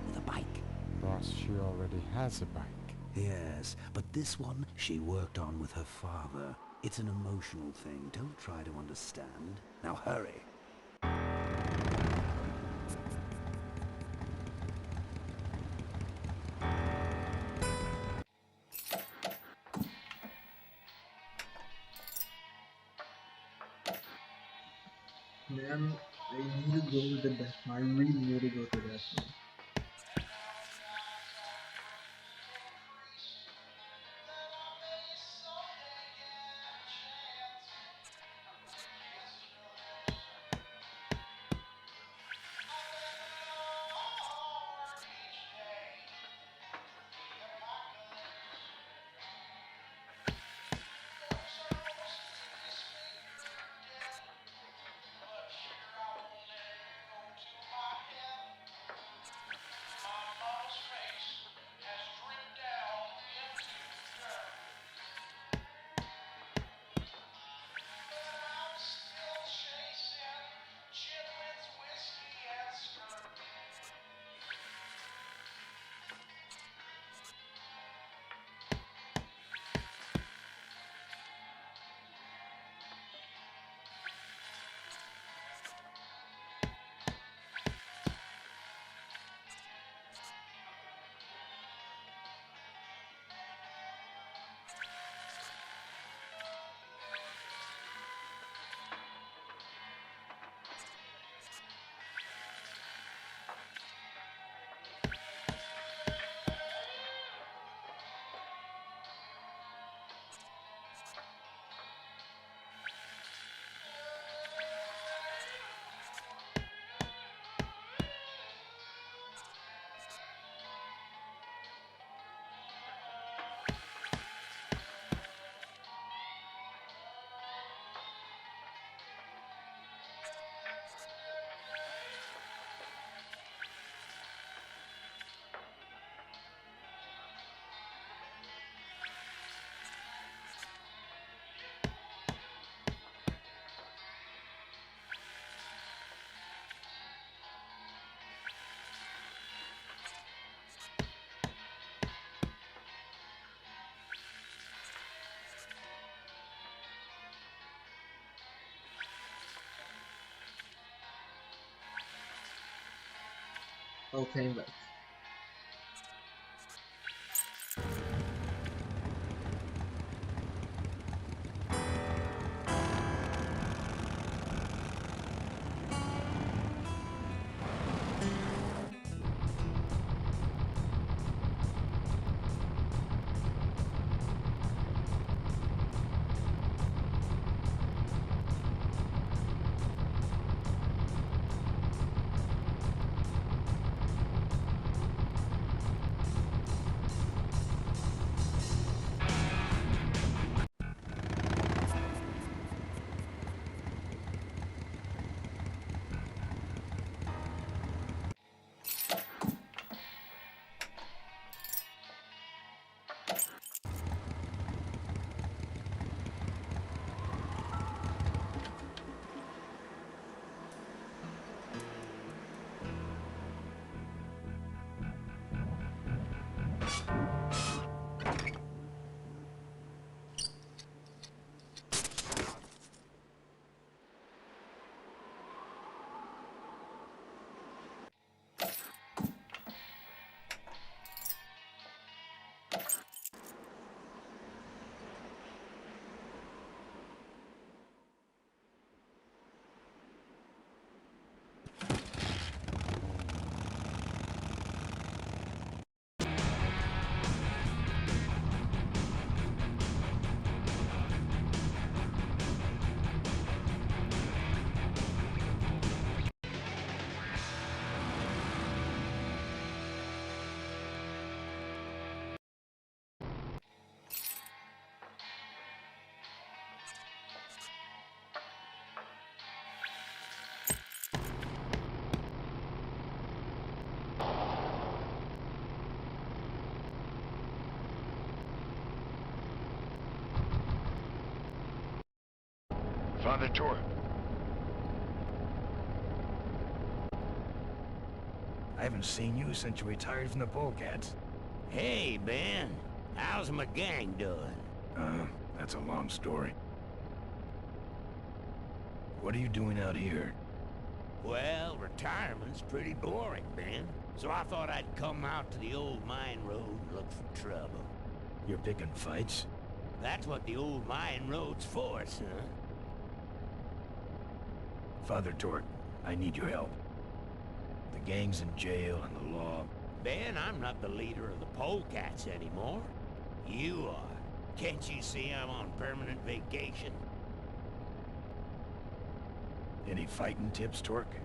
with a bike. Boss, she already has a bike. Yes, but this one she worked on with her father. It's an emotional thing. Don't try to understand. Now hurry. Man, I need to go to the bathroom. I really need to go to the bathroom. Okay, I'm back. Father Torque. I haven't seen you since you retired from the Polecats. Hey, Ben. How's my gang doing? That's a long story. What are you doing out here? Well, retirement's pretty boring, Ben. So I thought I'd come out to the old mine road and look for trouble. You're picking fights? That's what the old mine road's for, son. Father Torque, I need your help. The gang's in jail and the law... Ben, I'm not the leader of the Polecats anymore. You are. Can't you see I'm on permanent vacation? Any fighting tips, Torque?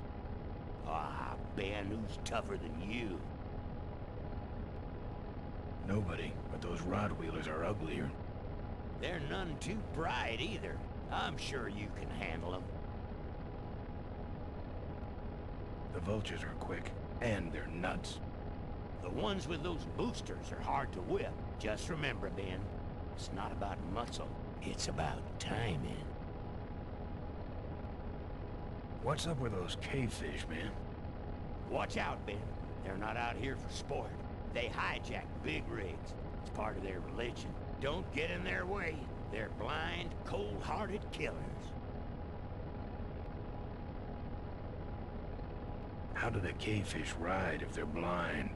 Ah, Ben, who's tougher than you? Nobody, but those rod-wheelers are uglier. They're none too bright either. I'm sure you can handle them. The vultures are quick, and they're nuts. The ones with those boosters are hard to whip. Just remember, Ben, it's not about muscle, it's about timing. What's up with those cavefish, man? Watch out, Ben. They're not out here for sport. They hijack big rigs. It's part of their religion. Don't get in their way. They're blind, cold-hearted killers. How do the cavefish ride if they're blind?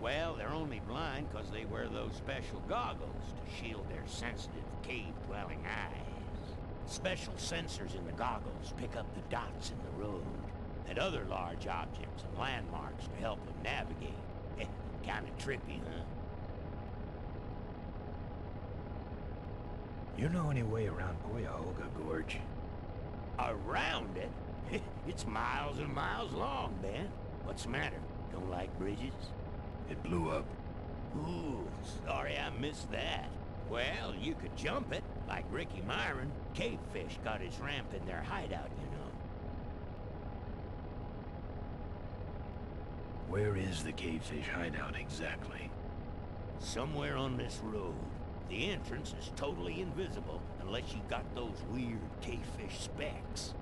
Well, they're only blind because they wear those special goggles to shield their sensitive, cave-dwelling eyes. Special sensors in the goggles pick up the dots in the road and other large objects and landmarks to help them navigate. Kinda trippy, huh? You know any way around Cuyahoga Gorge? Around it? It's miles and miles long, Ben. What's the matter? Don't like bridges? It blew up. Ooh, sorry I missed that. Well, you could jump it, like Ricky Myron. Cavefish got his ramp in their hideout, you know. Where is the cavefish hideout exactly? Somewhere on this road. The entrance is totally invisible unless you got those weird cavefish specs.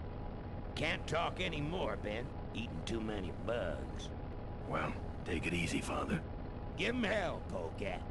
Can't talk anymore, Ben. Eating too many bugs. Well, take it easy, Father. Give him hell, Polecat.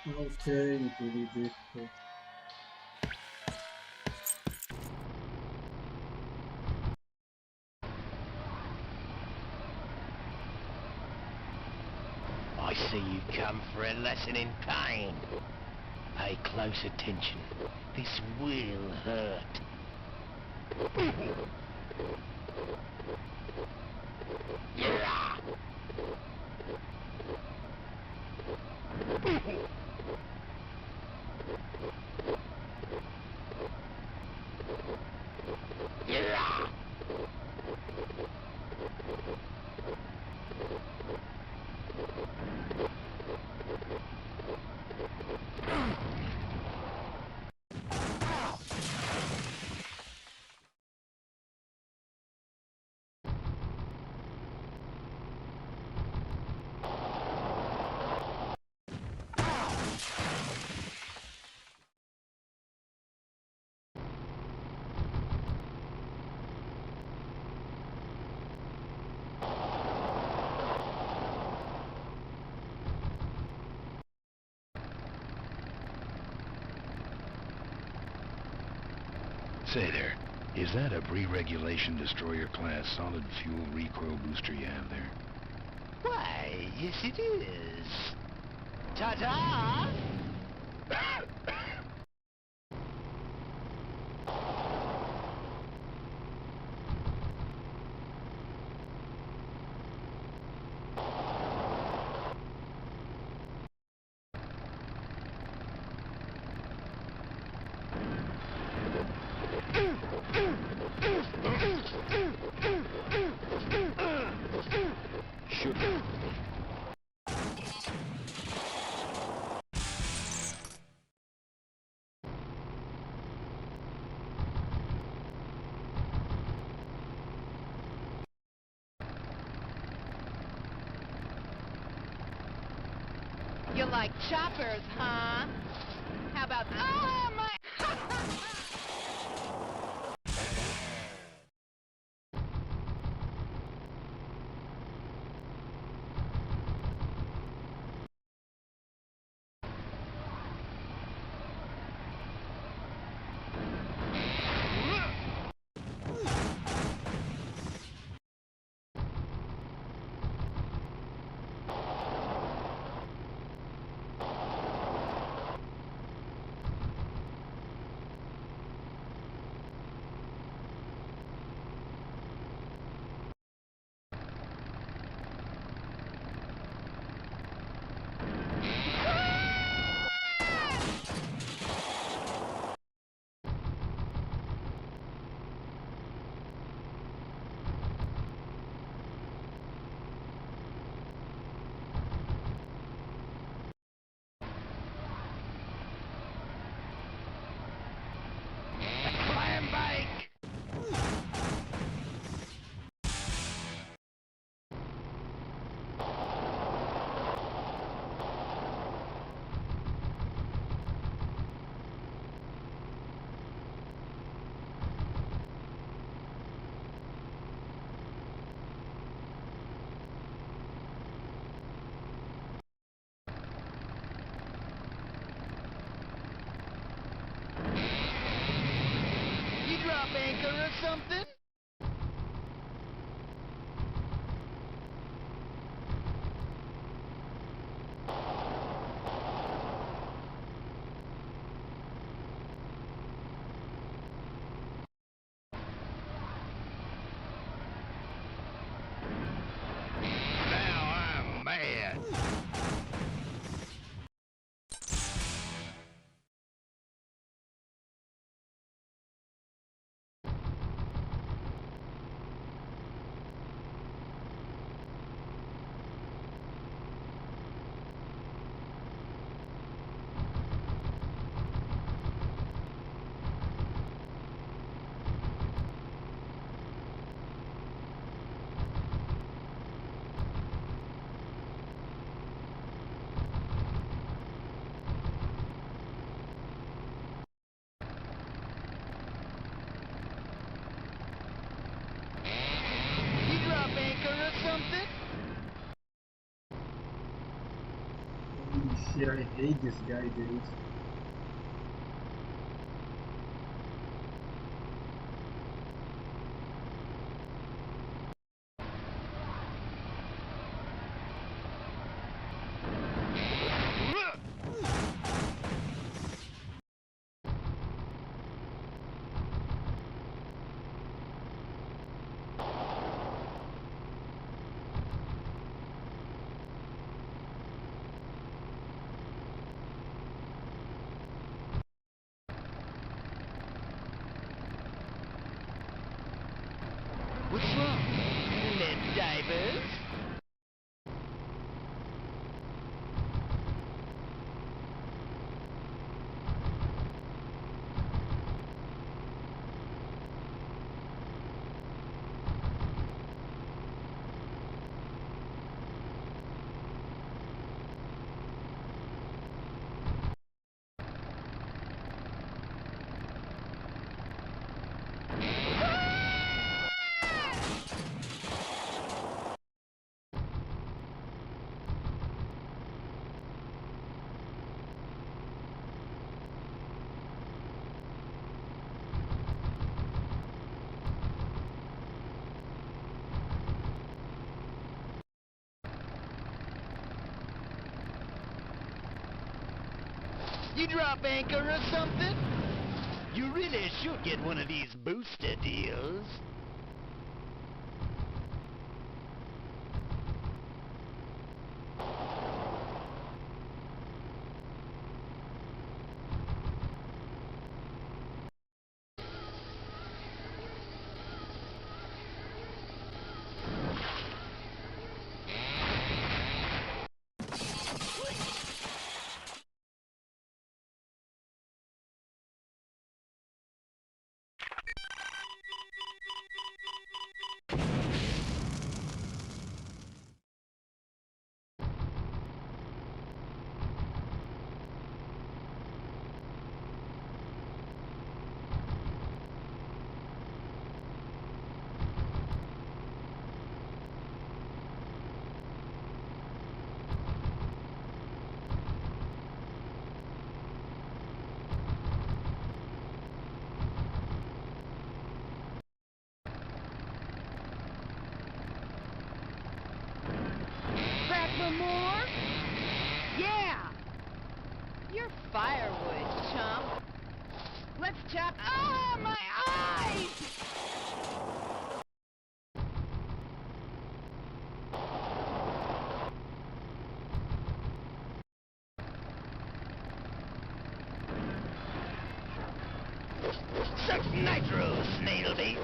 Okay, pretty difficult. I see you've come for a lesson in pain. Pay close attention. This will hurt. Yeah. Yeah. Say there, is that a pre-regulation destroyer-class solid fuel recoil booster you have there? Why, yes it is. Ta-ta! Sugar. You like choppers, huh? How about oh my Clam bake! You drop anchor or something? Now I'm mad. shit, I hate this guy, dude. What's wrong? Lead divers? You drop anchor or something? You really should get one of these booster deals. Back for more? Yeah! You're firewood, chump. Let's chop. Ah, my eyes! Suck nitro, snail bait.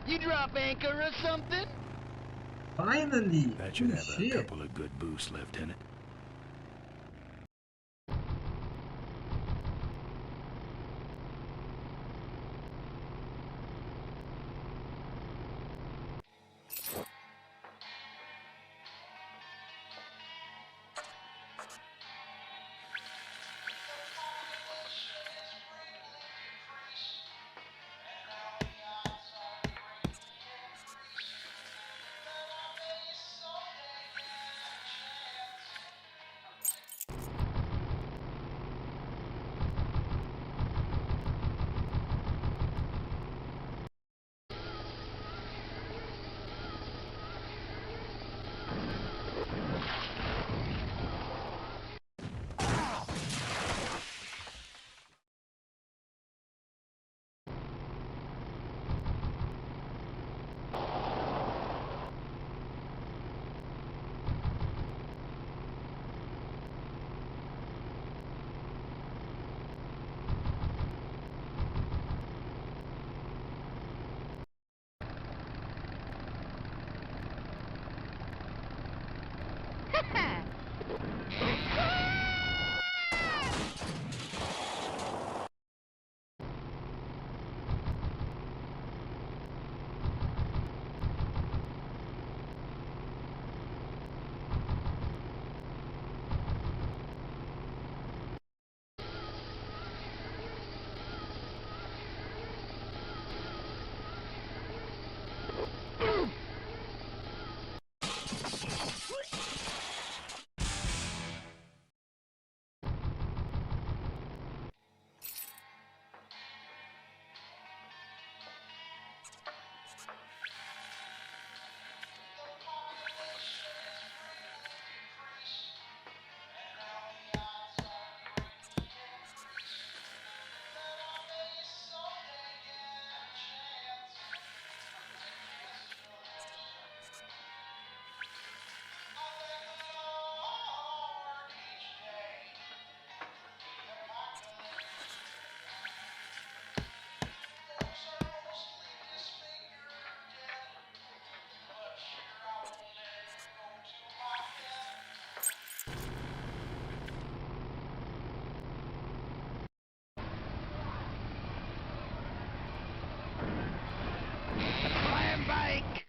You drop anchor or something? Finally! That should Holy have a shit. couple of good boosts left in it. Slam bike!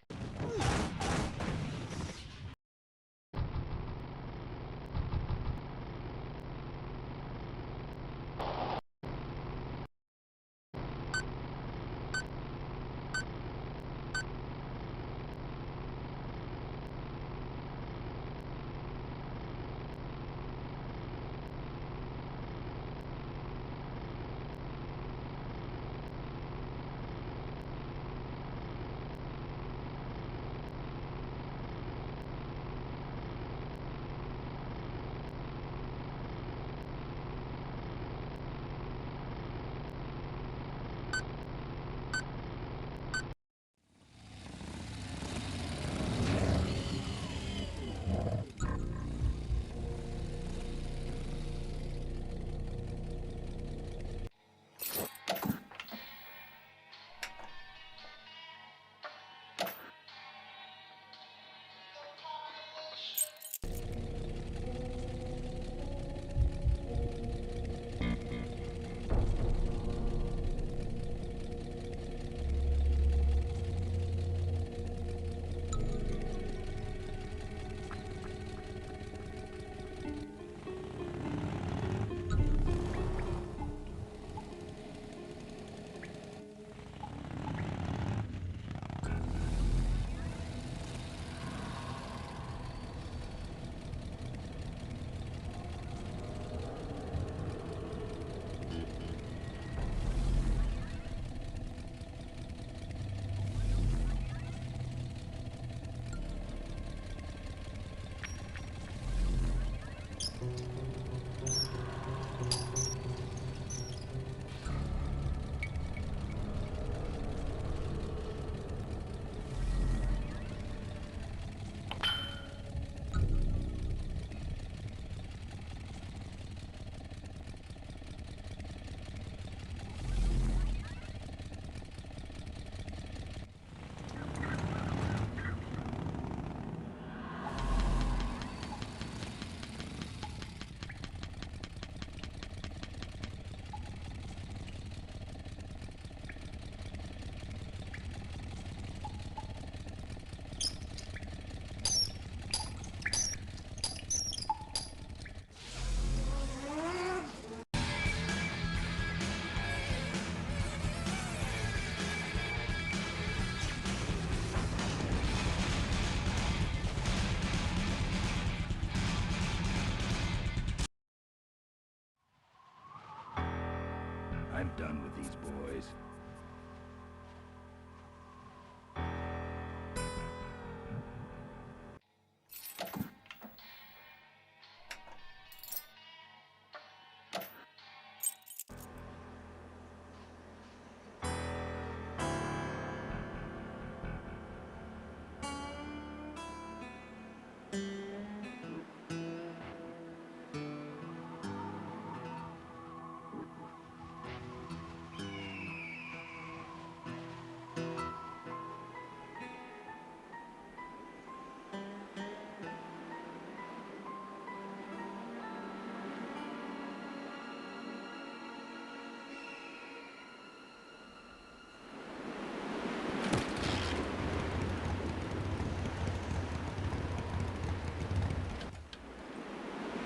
done with these boys.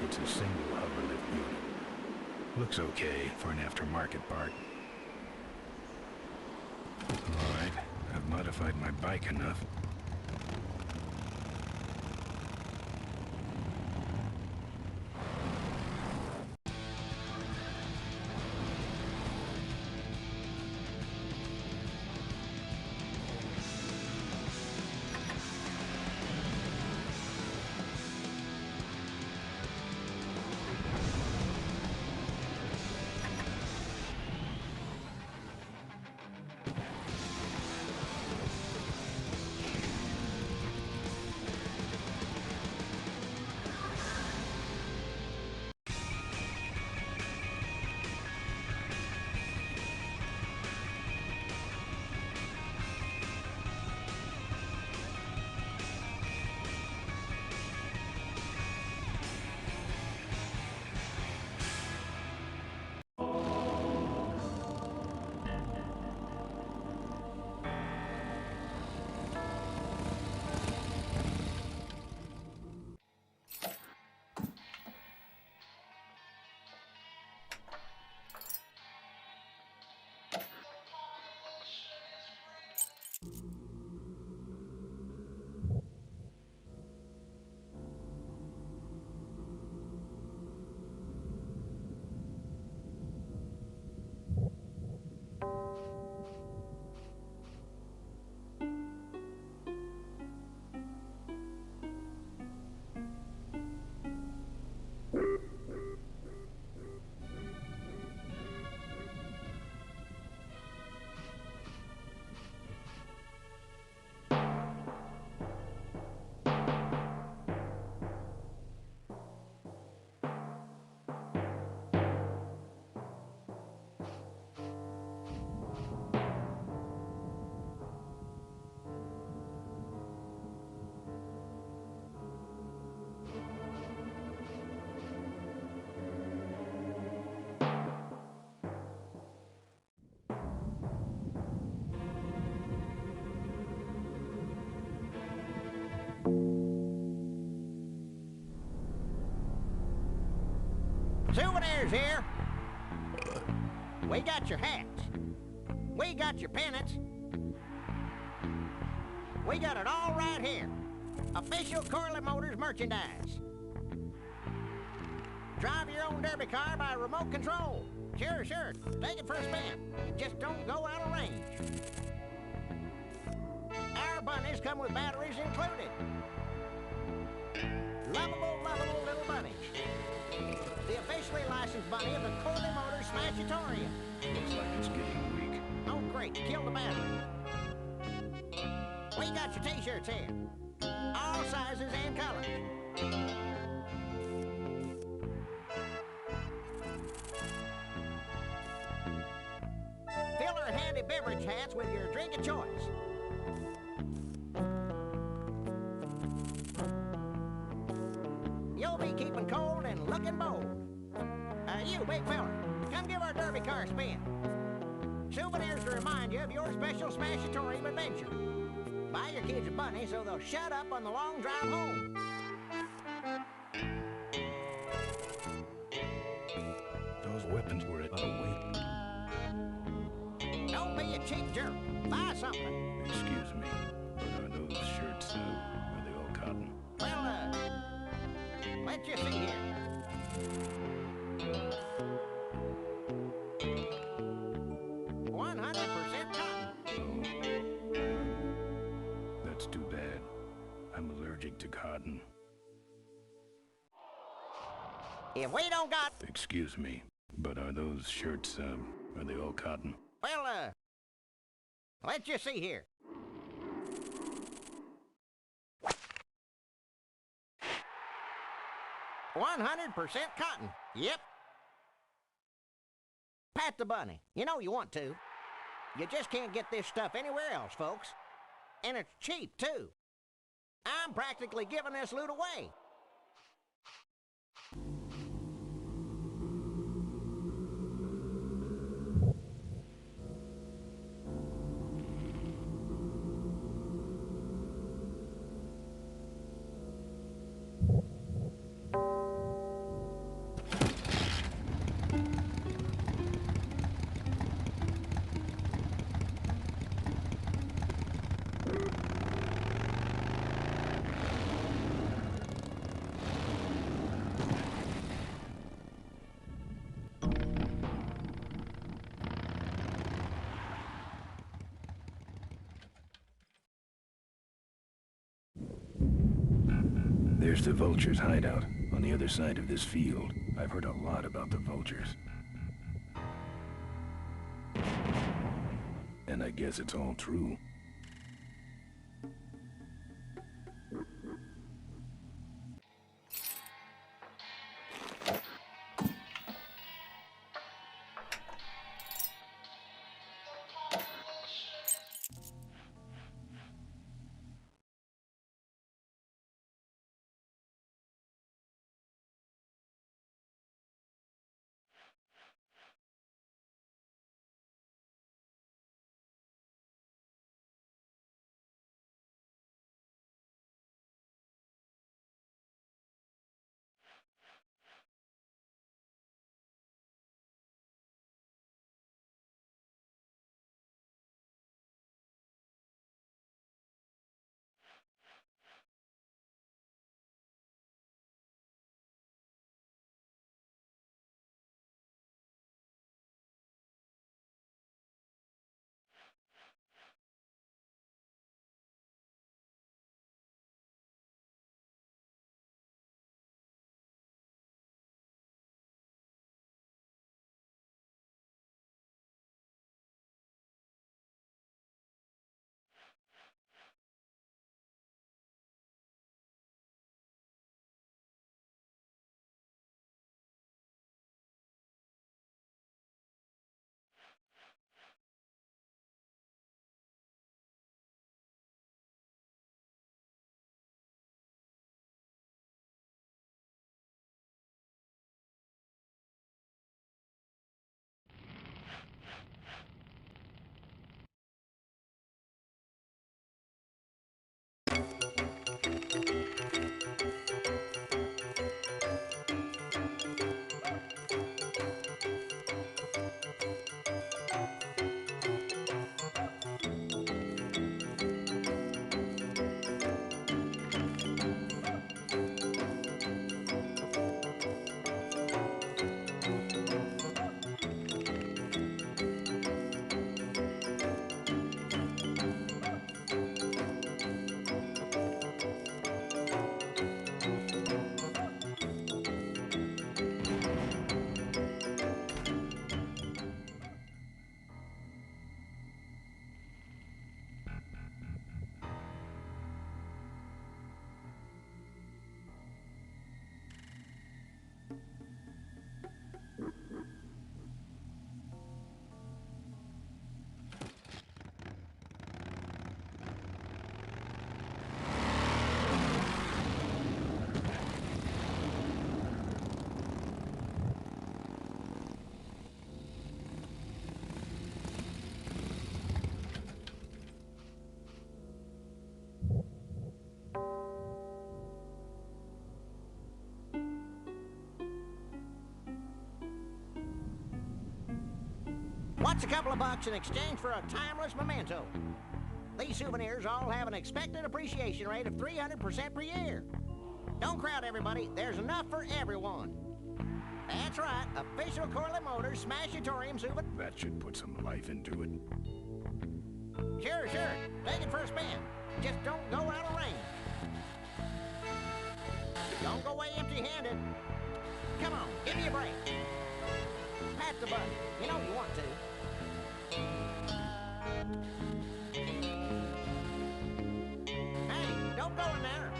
It's a single hoverlift unit. Looks okay for an aftermarket part. Alright, I've modified my bike enough. Souvenirs here. We got your hats. We got your pennants. We got it all right here. Official Corley Motors merchandise. Drive your own derby car by remote control. Sure, sure. Take it for a spin. Just don't go out of range. Our bunnies come with batteries included. Lovable, lovable little bunnies. The officially licensed bunny of the Corley Motors Smashatorium. Looks like it's getting weak. Oh, great. Kill the battery. We got your t-shirts here. All sizes and colors. Fill our handy beverage hats with your drink of choice. You'll be keeping cold and looking bold. You, big fella, come give our derby car a spin. Souvenirs to remind you of your special Smashatorium adventure. Buy your kids a bunny so they'll shut up on the long drive home. Those weapons were at a weight. Don't be a cheap jerk. Buy something. Excuse me, but are those shirts, are they all cotton? Well, let's just see here. allergic to cotton. If we don't got... Excuse me, but are those shirts, are they all cotton? Well, let's just see here. $100% cotton. Yep. Pat the bunny. You know you want to. You just can't get this stuff anywhere else, folks. And it's cheap, too. I'm practically giving this loot away. There's the vultures' hideout, on the other side of this field. I've heard a lot about the vultures. And I guess it's all true. What's a couple of bucks in exchange for a timeless memento? These souvenirs all have an expected appreciation rate of 300% per year. Don't crowd everybody, there's enough for everyone. That's right, official Corley Motors Smashatorium souvenir. That should put some life into it. Sure, take it for a spin. Just don't go out of range. Don't go away empty-handed. Come on, give me a break. Pat the button. You know you want to. Hey, don't go in there.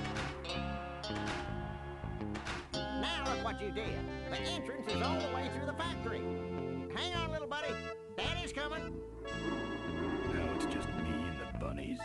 Now look what you did. The entrance is all the way through the factory. Hang on, little buddy. Daddy's coming. Now it's just me and the bunnies.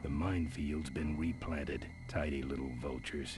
The minefield's been replanted. Tidy little vultures.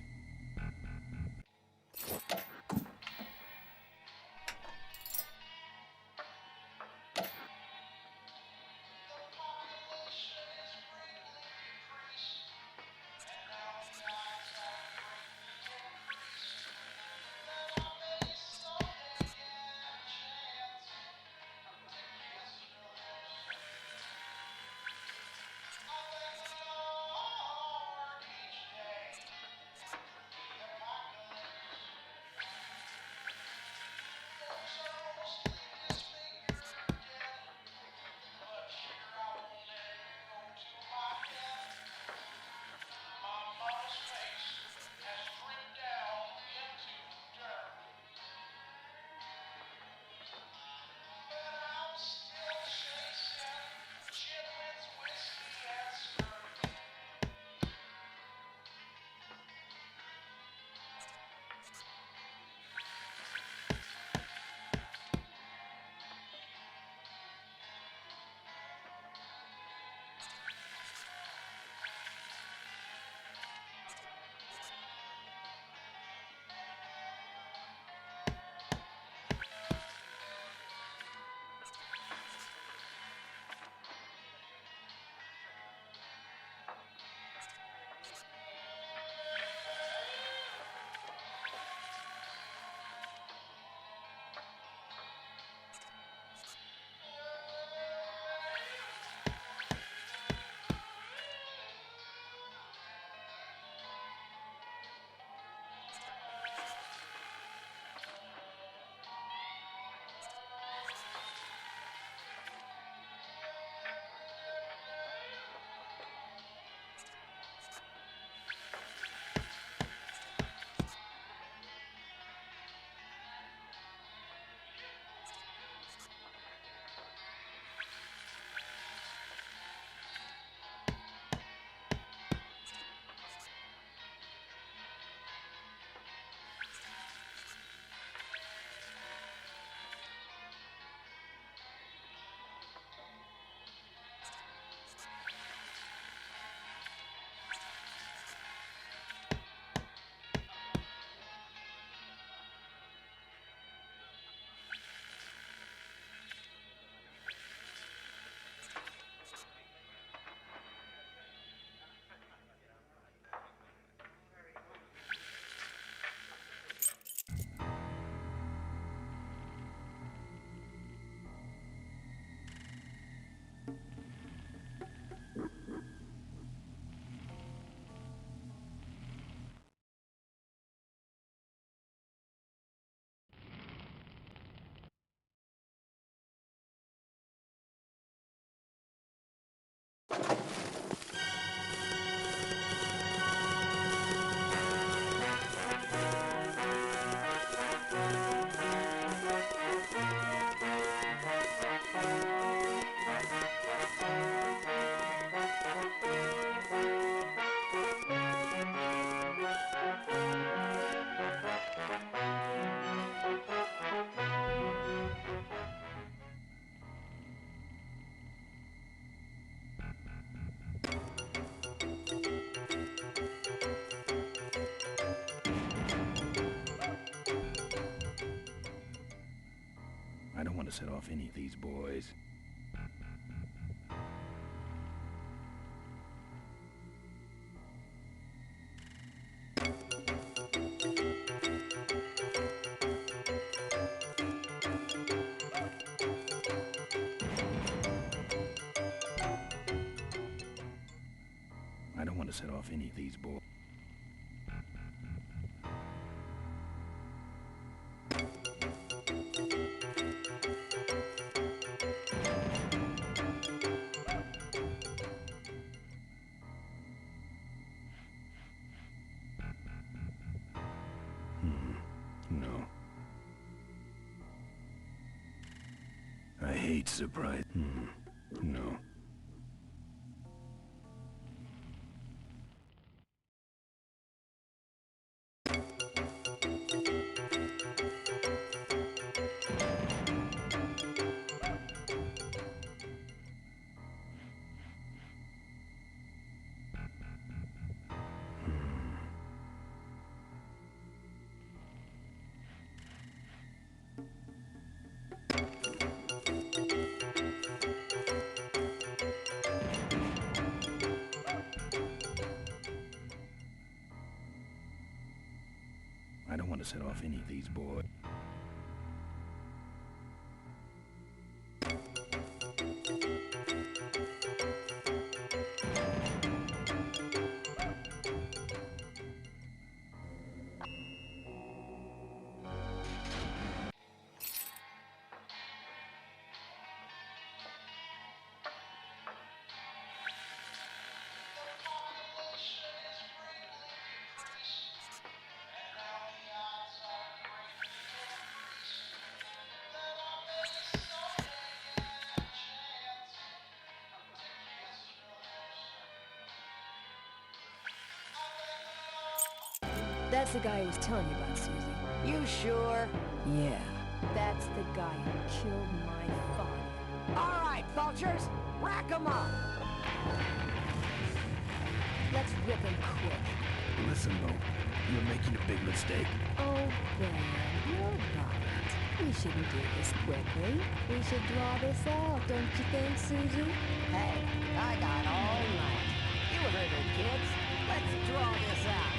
to set off any of these boys. I don't want to set off any of these boys. No. I hate surprise. No. I don't want to set off any of these boys. That's the guy I was telling you about, Susie. You sure? Yeah, that's the guy who killed my father. All right, vultures, rack 'em up. Let's rip him quick. Listen, Mo, you're making a big mistake. Oh, Ben, you're right. We shouldn't do this quickly. We should draw this out, don't you think, Susie? Hey, I got all night. You heard it, kids. Let's draw this out.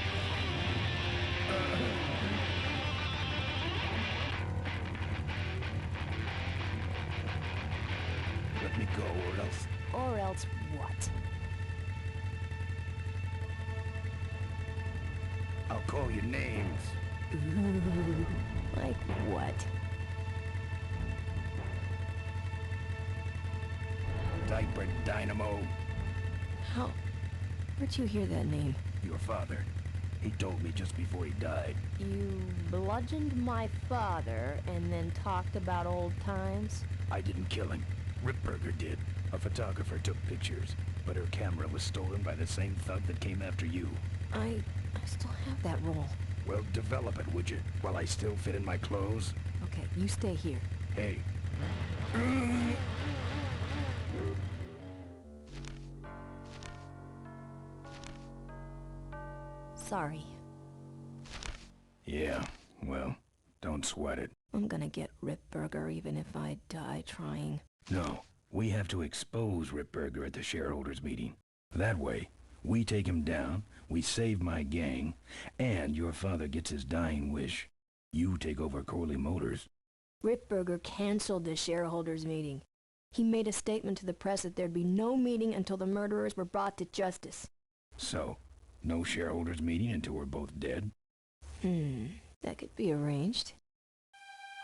Let me go, or else... Or else what? I'll call you names. Ooh, like what? Diaper Dynamo. How? Where'd you hear that name? Your father. He told me just before he died. You bludgeoned my father and then talked about old times? I didn't kill him. Ripburger did. A photographer took pictures, but her camera was stolen by the same thug that came after you. I still have that roll. Well, develop it, would you? While I still fit in my clothes? Okay, you stay here. Hey. Sorry. Yeah, well, don't sweat it. I'm gonna get Ripburger even if I die trying. No, we have to expose Ripburger at the shareholders meeting. That way, we take him down, we save my gang, and your father gets his dying wish. You take over Corley Motors. Ripburger canceled the shareholders meeting. He made a statement to the press that there'd be no meeting until the murderers were brought to justice. So, no shareholders meeting until we're both dead? That could be arranged.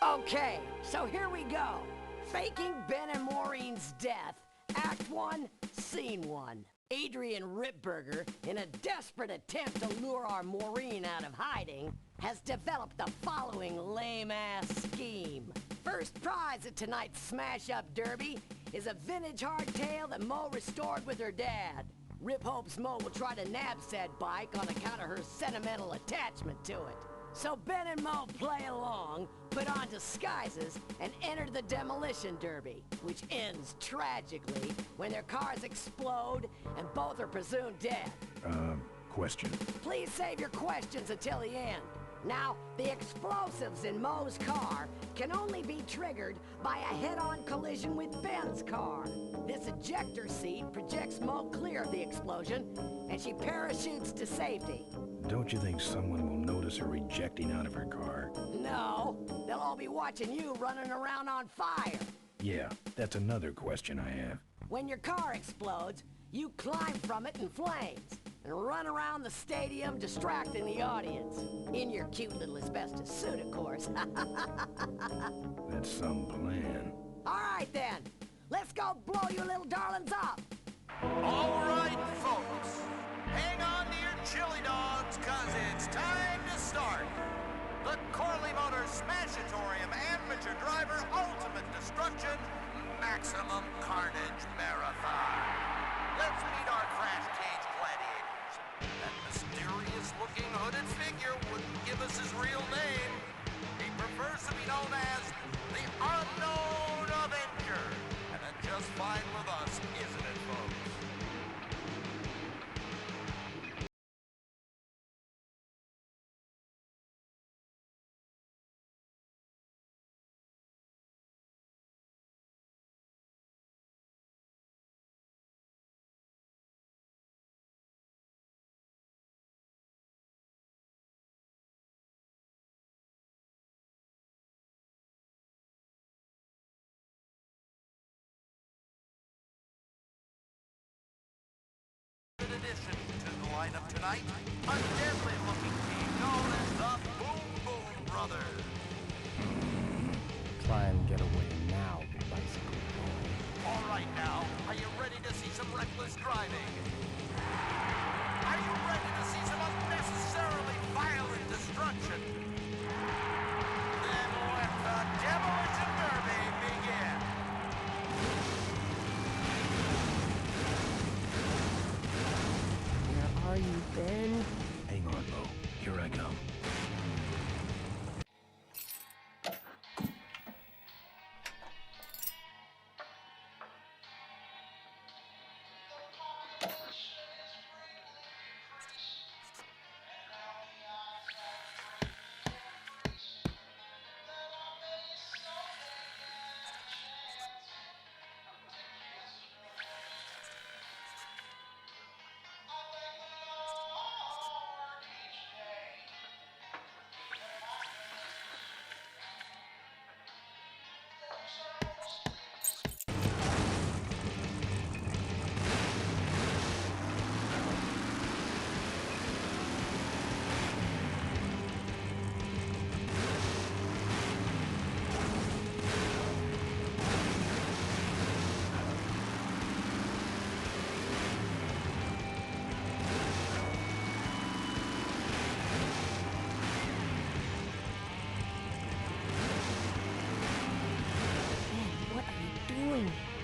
Okay, so here we go. Faking Ben and Maureen's death. Act 1, Scene 1. Adrian Ripburger, in a desperate attempt to lure our Maureen out of hiding, has developed the following lame-ass scheme. First prize at tonight's smash-up derby is a vintage hardtail that Mo restored with her dad. Rip hopes Mo will try to nab said bike on account of her sentimental attachment to it. So Ben and Mo play along, put on disguises, and enter the demolition derby, which ends tragically when their cars explode and both are presumed dead. Question. Please save your questions until the end. Now, the explosives in Moe's car can only be triggered by a head-on collision with Ben's car. This ejector seat projects Moe clear of the explosion, and she parachutes to safety. Don't you think someone will notice her ejecting out of her car? No, they'll all be watching you running around on fire. Yeah, that's another question I have. When your car explodes, you climb from it in flames and run around the stadium distracting the audience. In your cute little asbestos suit, of course. That's some plan. All right, then. Let's go blow you little darlings up. All right, folks. Hang on to your chili dogs, cause it's time to start. The Corley Motors Smashatorium Amateur Driver Ultimate Destruction Maximum Carnage Marathon. Let's meet our crash cage gladiators. That mysterious-looking hooded figure wouldn't give us his real name. He prefers to be known as the Unknown Avenger. And that's just fine with us, isn't it, folks? Addition to the lineup tonight, a deadly-looking team known as the Boom Boom Brothers. Try and get away now, bicycle boy. All right now, are you ready to see some reckless driving? Are you ready to see some unnecessarily violent destruction? Then let the Demolition Derby begin. Where are you, Ben? Hang on, Mo. Here I come.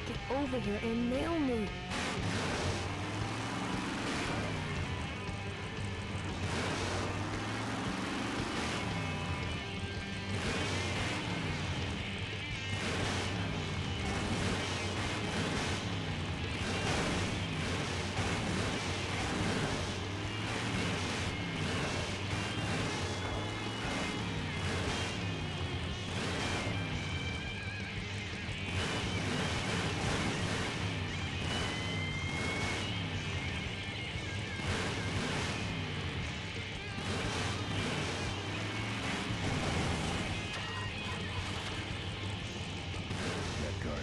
Get over here and nail me.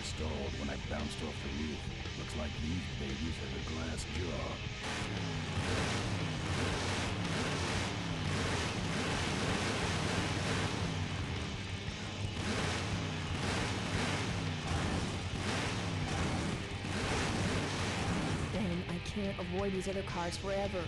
Stalled when I bounced off the roof. Looks like these babies have a glass jaw. Ben, I can't avoid these other cars forever.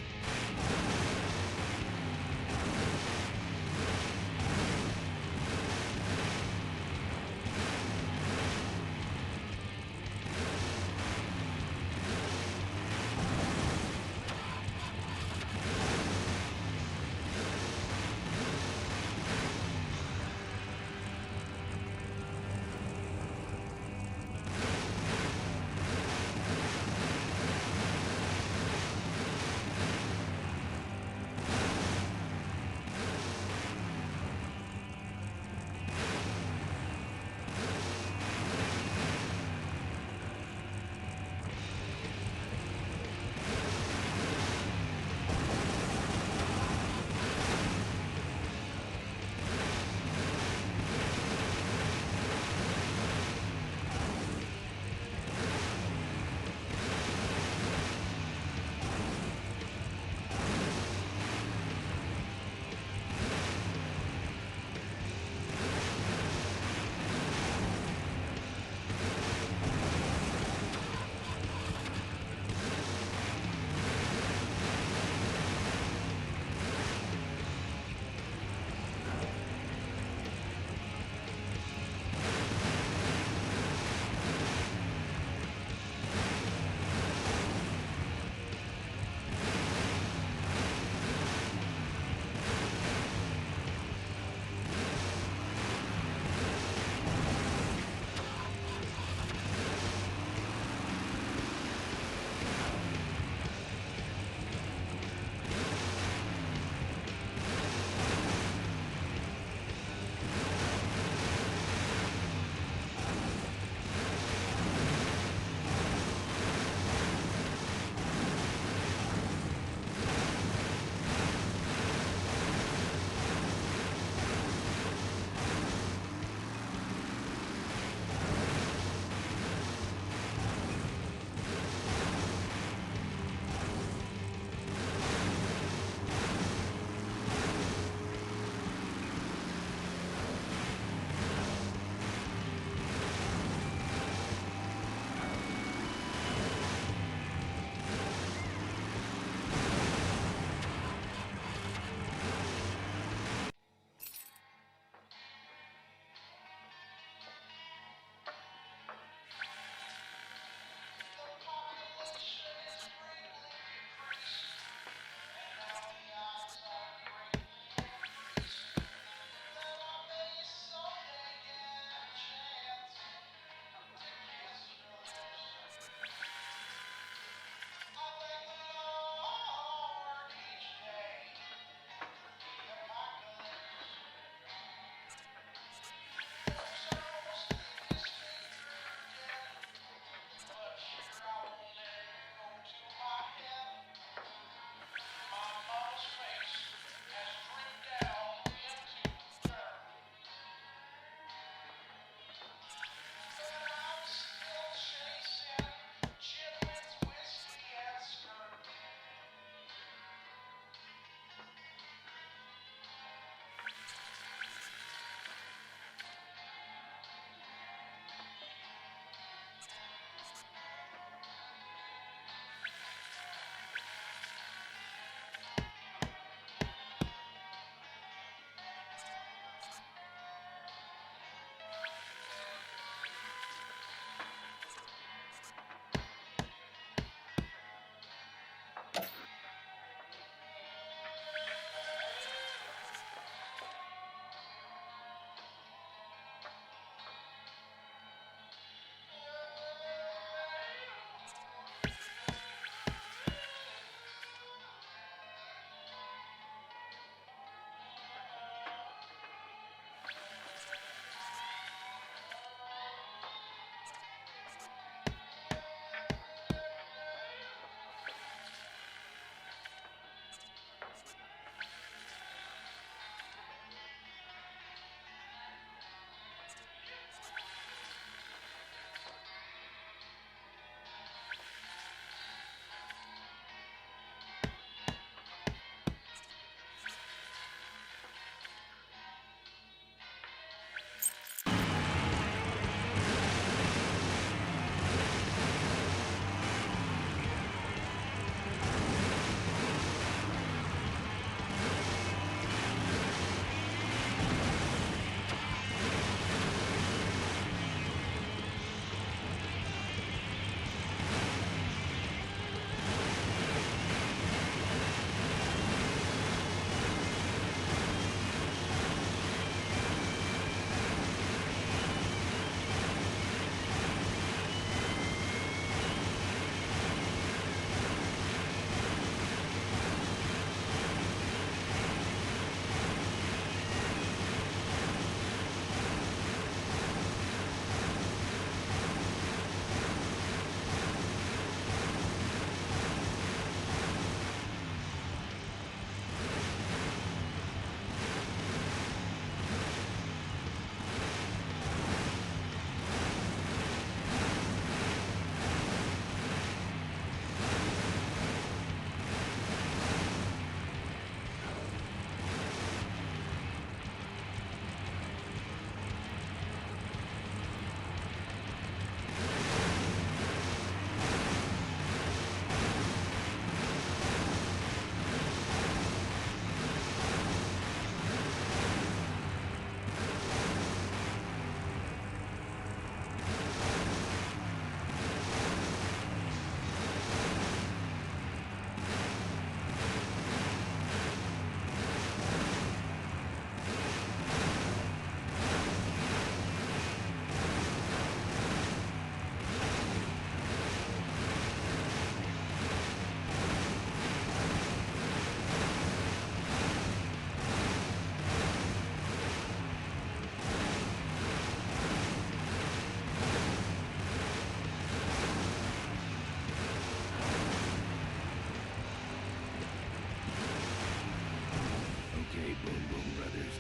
Okay, Boom Boom Brothers.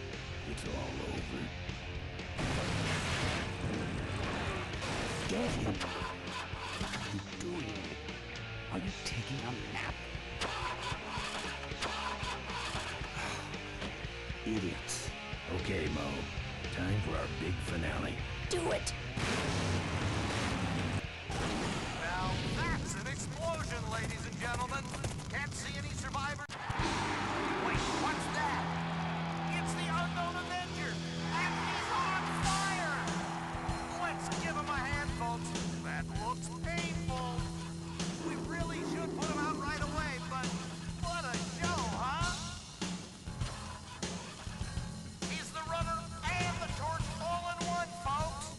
It's all over. Get him! What are you doing? Are you taking a nap? Idiots. Okay, Mo. Time for our big finale. Do it! Now that's an explosion, ladies and gentlemen. Can't see any survivors. Wait, what's that? It's the unknown Avenger, and he's on fire! Let's give him a hand, folks. That looks painful. We really should put him out right away, but what a show, huh? He's the runner and the torch all in one, folks.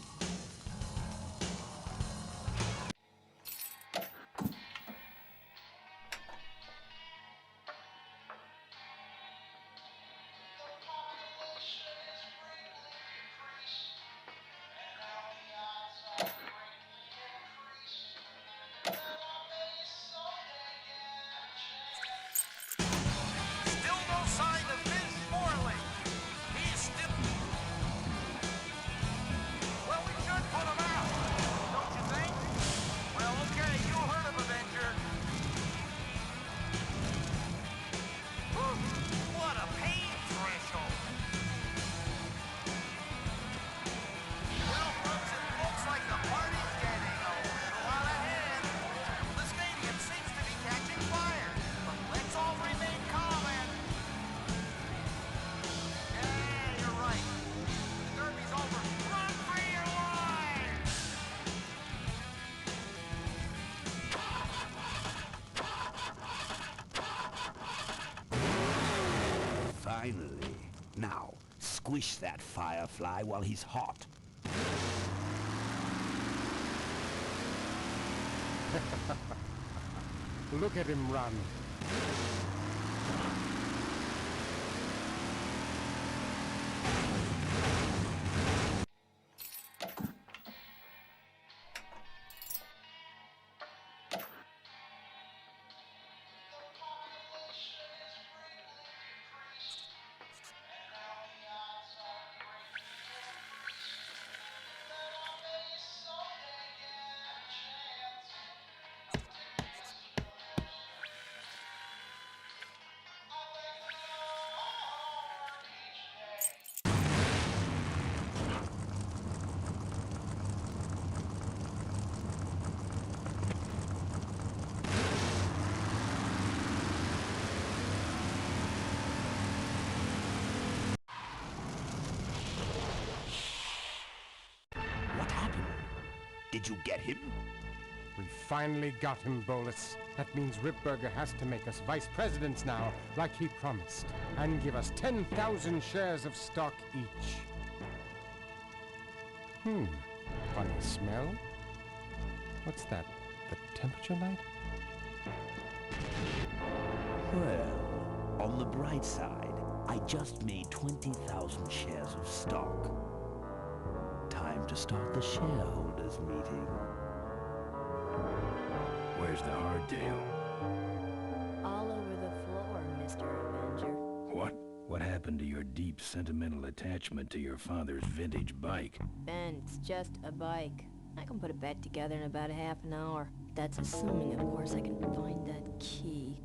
Still no sign of Ben Morley. He's still... Well, we should put him out, don't you think? Well, okay, you heard of Avenger. Whew, what a pain threshold. Well, folks, it looks like the party's getting a little out of hand. The stadium seems to be catching fire, but let's all remain calm and... Yeah, you're right. The derby's over. Run for your lives! Finally. Now, squish that firefly while he's hot. Look at him run. What happened? Did you get him? We finally got him, Bolus. That means Ripburger has to make us vice presidents now, like he promised, and give us 10,000 shares of stock each. Funny smell. What's that? The temperature light? Well, on the bright side, I just made 20,000 shares of stock. Time to start the shareholders meeting. Where's the hardtail? All over the floor, Mr. Avenger. What? What happened to your deep sentimental attachment to your father's vintage bike? Ben, it's just a bike. I can put it back together in about a half an hour. That's assuming, of course, I can find that key.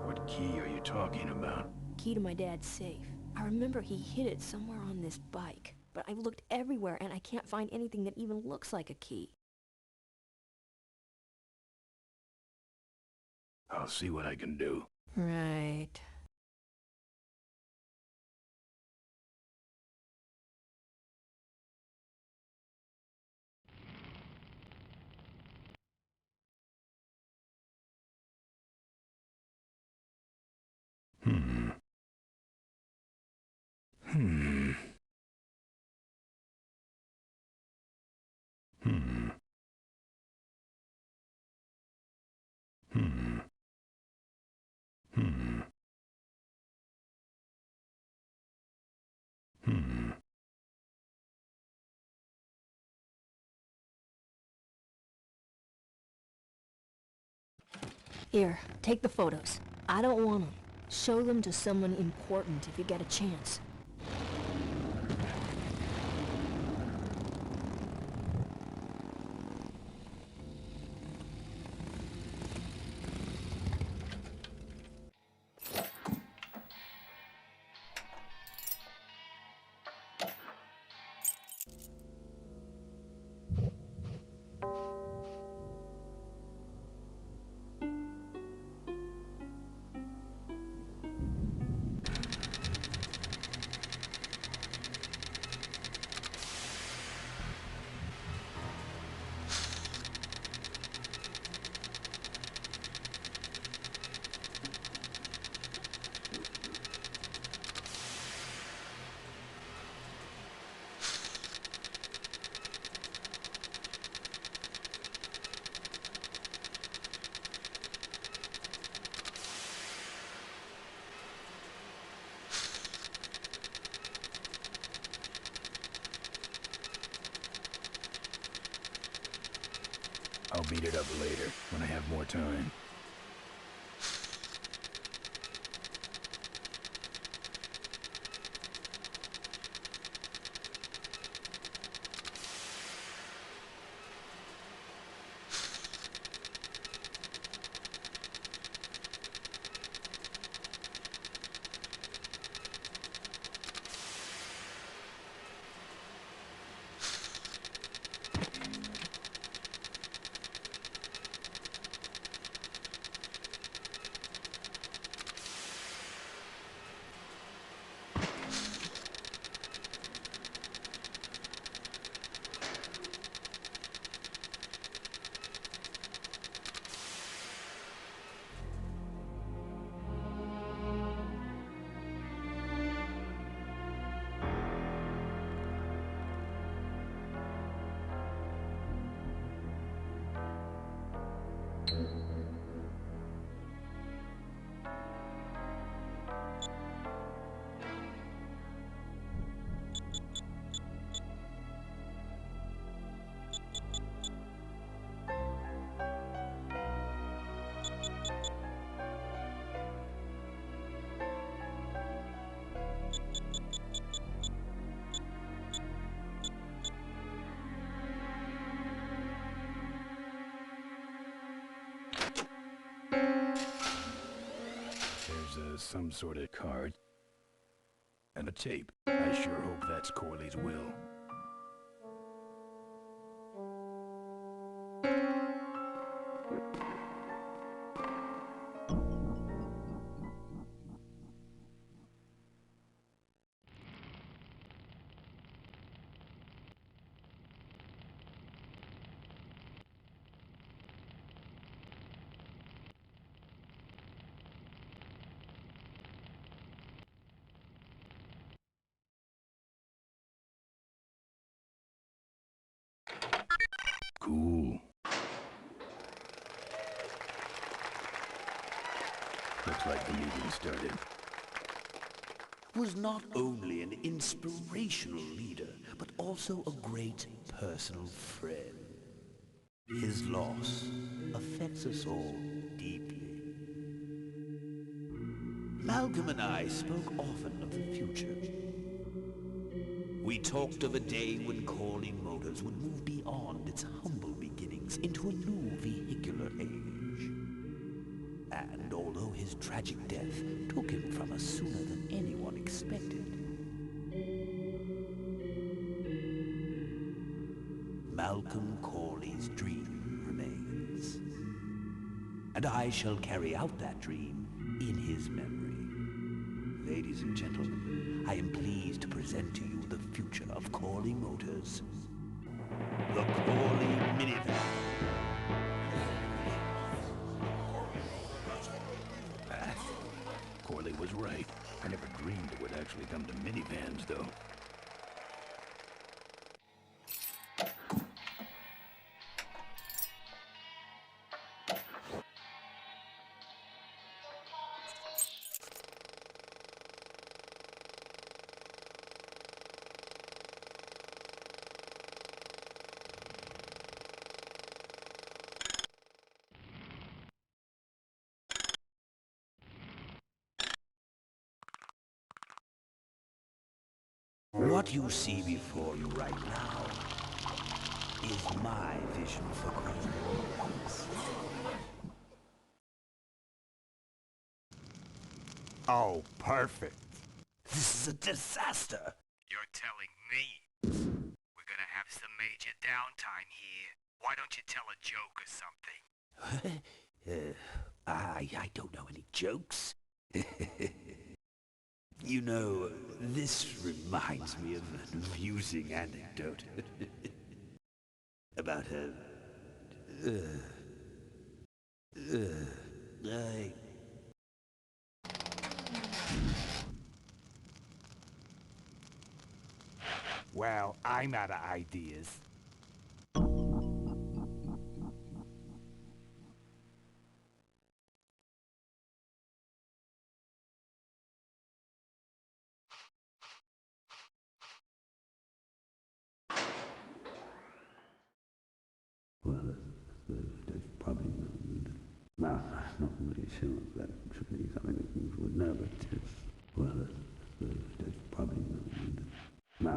What key are you talking about? Key to my dad's safe. I remember he hid it somewhere on this bike, but I've looked everywhere and I can't find anything that even looks like a key. I'll see what I can do. Right. Hmm. Hmm. Hmm. Hmm. Hmm. Hmm. Here, take the photos. I don't want them. Show them to someone important if you get a chance. I'll beat it up later, when I have more time. There's some sort of card. And a tape. I sure hope that's Corley's will. Cool. Looks like the meeting started. Was not only an inspirational leader, but also a great personal friend. His loss affects us all deeply. Malcolm and I spoke often of the future. We talked of a day when Corley Motors would move beyond its humble beginnings into a new vehicular age. And although his tragic death took him from us sooner than anyone expected, Malcolm Corley's dream remains. And I shall carry out that dream in his memory. Ladies and gentlemen, I am pleased to present to you the future of Corley Motors. The Corley minivan. Corley was right. I never dreamed it would actually come to minivans, though. What you see before you right now is my vision for criminals. Oh, perfect. This is a disaster. You're telling me we're gonna have some major downtime here. Why don't you tell a joke or something? I don't know any jokes. You know, this reminds me of an amusing anecdote about Well, I'm out of ideas. Well, there's probably no, I'm not really sure that should be something that you would know, but well, there's probably no, I'm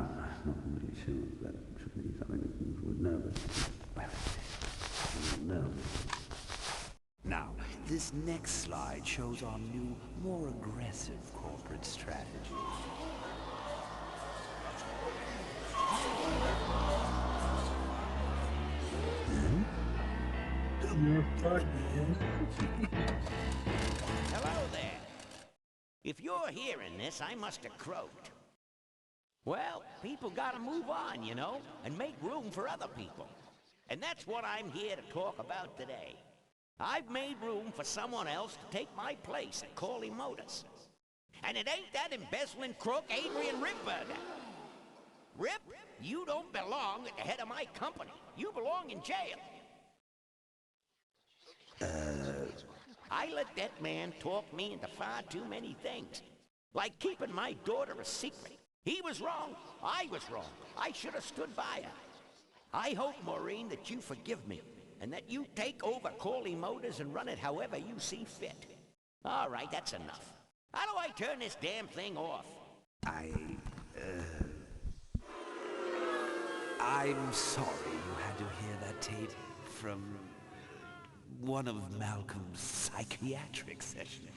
not really sure that should be something that you would know, but well, no. Now, this next slide shows our new, more aggressive corporate strategy. Hello there. If you're hearing this, I must have croaked. Well, people gotta move on, you know, and make room for other people. And that's what I'm here to talk about today. I've made room for someone else to take my place at Corley Motors. And it ain't that embezzling crook Adrian Ripburger. Rip, you don't belong at the head of my company. You belong in jail. I let that man talk me into far too many things. Like keeping my daughter a secret. He was wrong. I was wrong. I should have stood by her. I hope, Maureen, that you forgive me, and that you take over Corley Motors and run it however you see fit. All right, that's enough. How do I turn this damn thing off? I'm sorry you had to hear that tape from one of Malcolm's psychiatric sessions.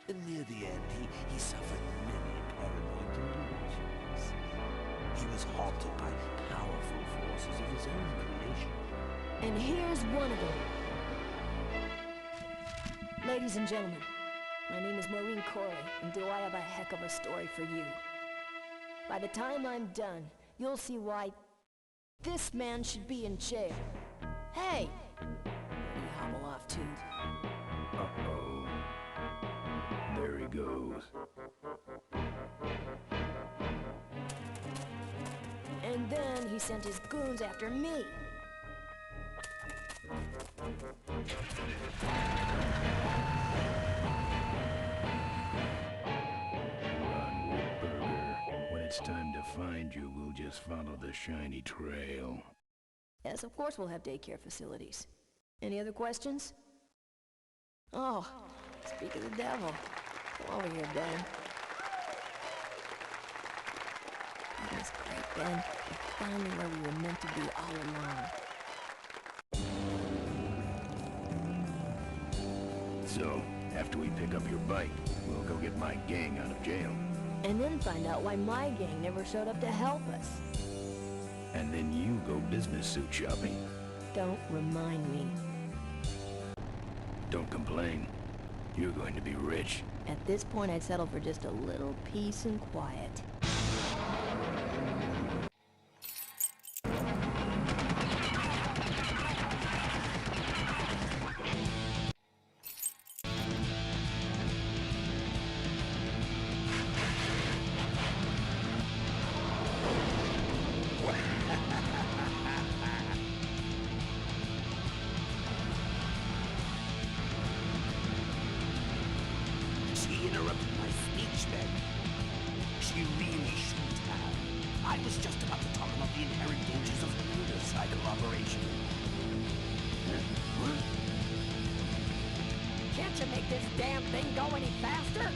Near the end, he suffered many paranoid delusions. He was haunted by powerful forces of his own creation. And here's one of them. Ladies and gentlemen, my name is Maureen Corley, and do I have a heck of a story for you. By the time I'm done, you'll see why this man should be in jail. Hey! You hobble off, too. Uh-oh. There he goes. And then he sent his goons after me. Run, Ripburger. When it's time to find you, we'll just follow the shiny trail. Yes, of course we'll have daycare facilities. Any other questions? Oh, speak of the devil. Come over here, Ben. That was great, Ben. We're finally where we were meant to be all along. So, after we pick up your bike, we'll go get my gang out of jail. And then find out why my gang never showed up to help us. And then you go business suit shopping. Don't remind me. Don't complain. You're going to be rich. At this point, I'd settle for just a little peace and quiet. She interrupted my speech then. She really shouldn't have. I was just about to talk about the inherent dangers of the motorcycle operation. Can't you make this damn thing go any faster?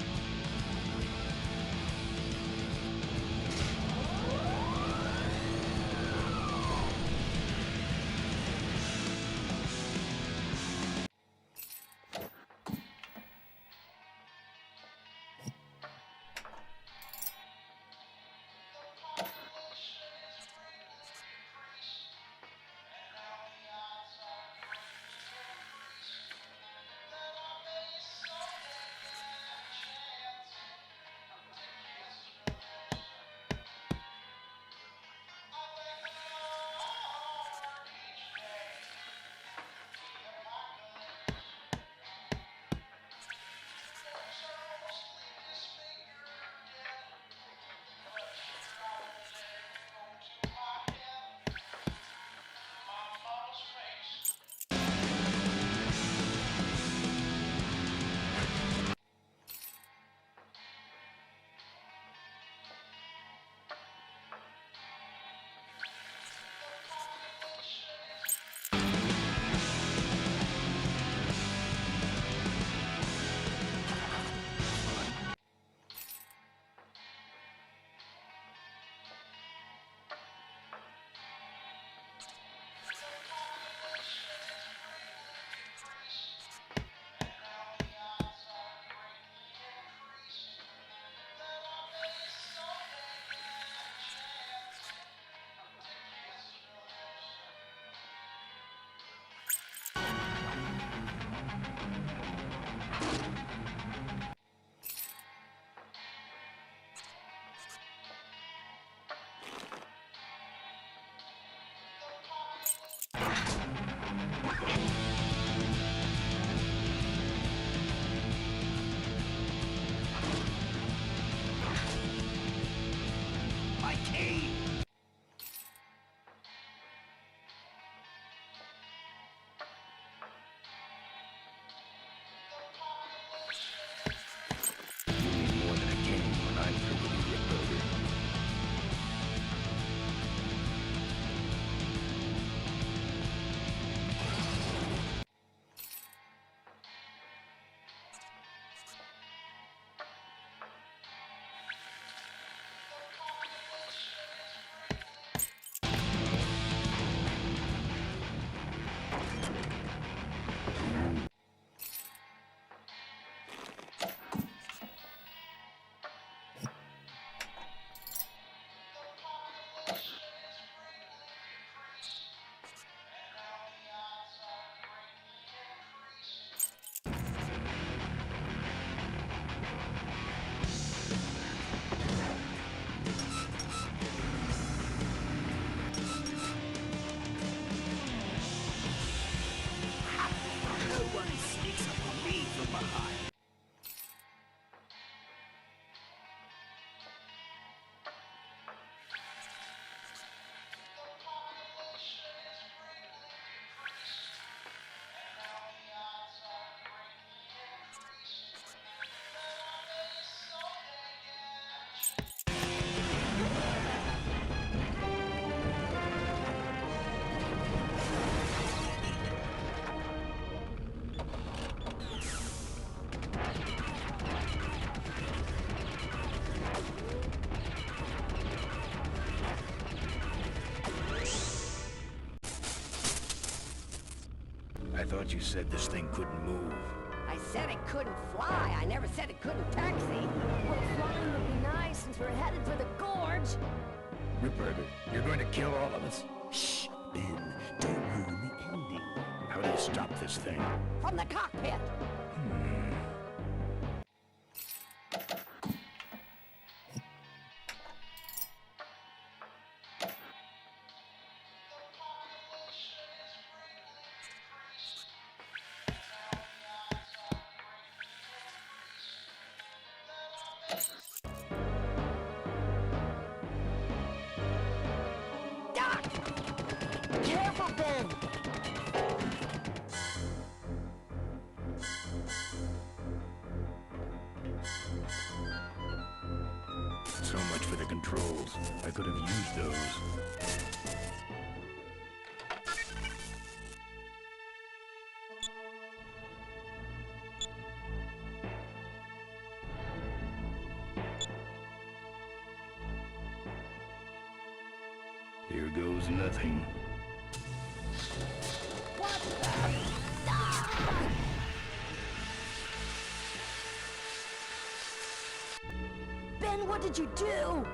I thought you said this thing couldn't move. I said it couldn't fly. I never said it couldn't taxi. Well, flying would be nice since we're headed for the gorge. Ripburger, you're going to kill all of us. Shh, Ben, don't ruin the ending. How do you stop this thing? From the cockpit. Careful, Ben! So much for the controls. I could have used those. Here goes nothing. Ben, what did you do?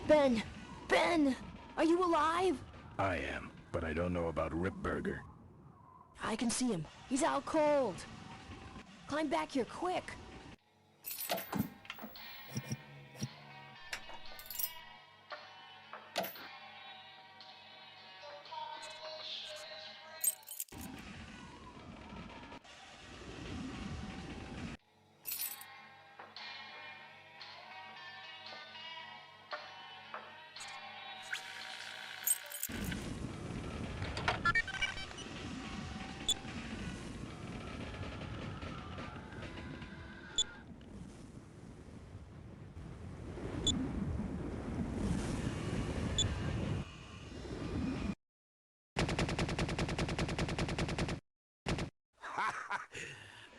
Ben! Ben! Are you alive? I am, but I don't know about Ripburger. I can see him. He's out cold. Climb back here, quick.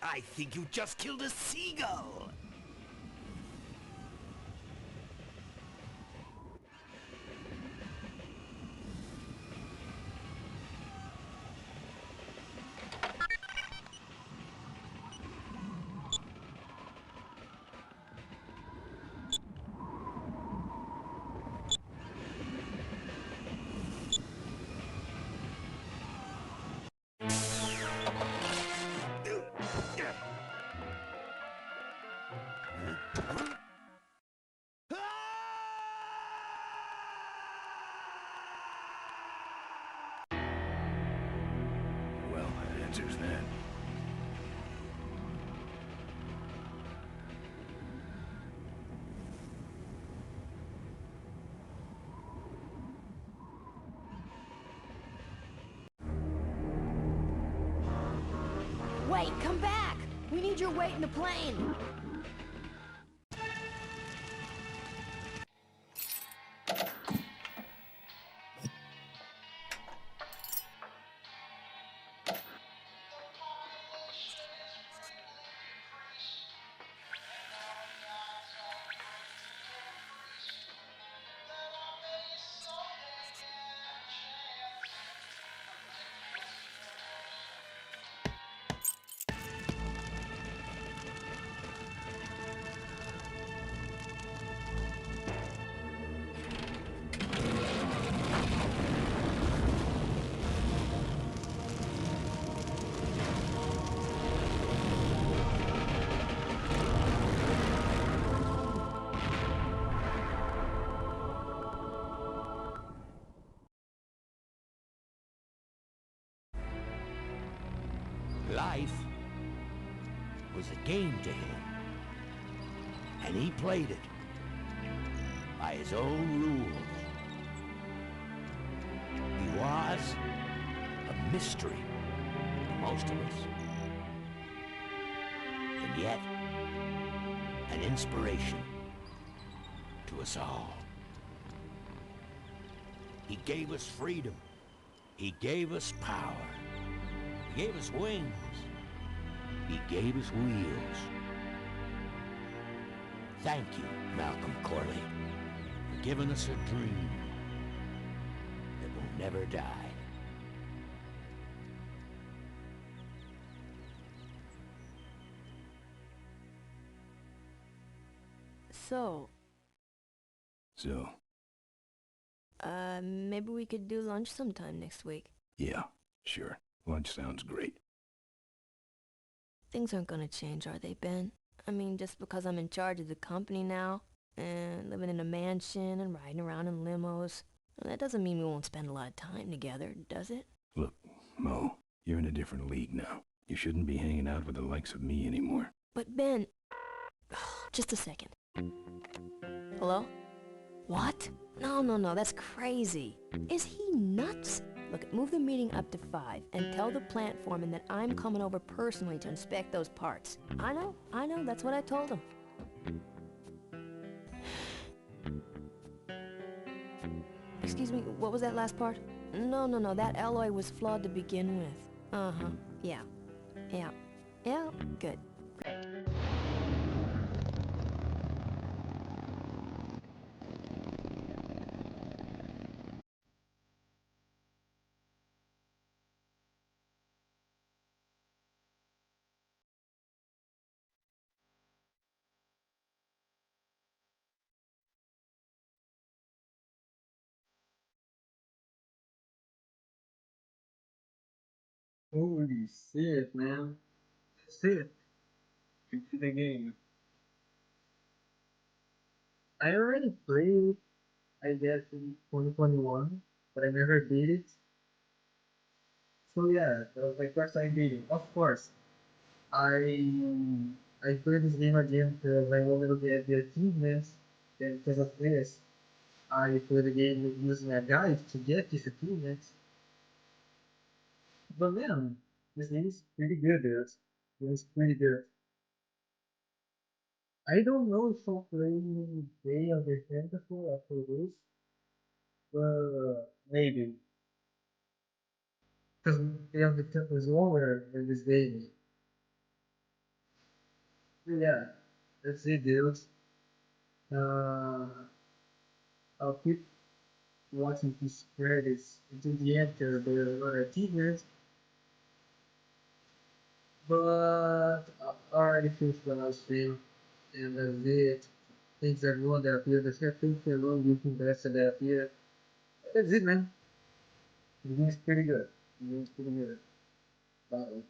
I think you just killed a seagull! Well, that answers that. Wait, come back! We need your weight in the plane! Life was a game to him, and he played it by his own rules. He was a mystery to most of us, and yet an inspiration to us all. He gave us freedom. He gave us power. He gave us wings. He gave us wheels. Thank you, Malcolm Corley, for giving us a dream that will never die. So, maybe we could do lunch sometime next week. Yeah, sure. Lunch sounds great. Things aren't gonna change, are they, Ben? I mean, just because I'm in charge of the company now, and living in a mansion and riding around in limos, well, that doesn't mean we won't spend a lot of time together, does it? Look, Mo, you're in a different league now. You shouldn't be hanging out with the likes of me anymore. But Ben... just a second. Hello? What? No, that's crazy. Is he nuts? Look, move the meeting up to 5 and tell the plant foreman that I'm coming over personally to inspect those parts. I know, that's what I told him. Excuse me, what was that last part? No, that alloy was flawed to begin with. Uh-huh, yeah, good. Holy shit, man. That's it. Into the game. I already played, I guess, in 2021, but I never beat it. So yeah, that was my first time beating. Of course, I I played this game again because I wanted to get the achievements, and because of this, I played the game using a guide to get these achievements. But man, this game is pretty good, dude. It's pretty good. I don't know if I'll play Day of the Tentacle after this, but maybe. Because Day of the Tentacle is longer than this game. Yeah, that's it, dude. Uh, I'll keep watching these credits until the end because there are other achievements, but I already finished the last stream, and that's it. Thanks everyone that appeared. Thanks everyone using the rest of that appeared. That's it, man. The game's pretty good. The game's pretty good. Bye.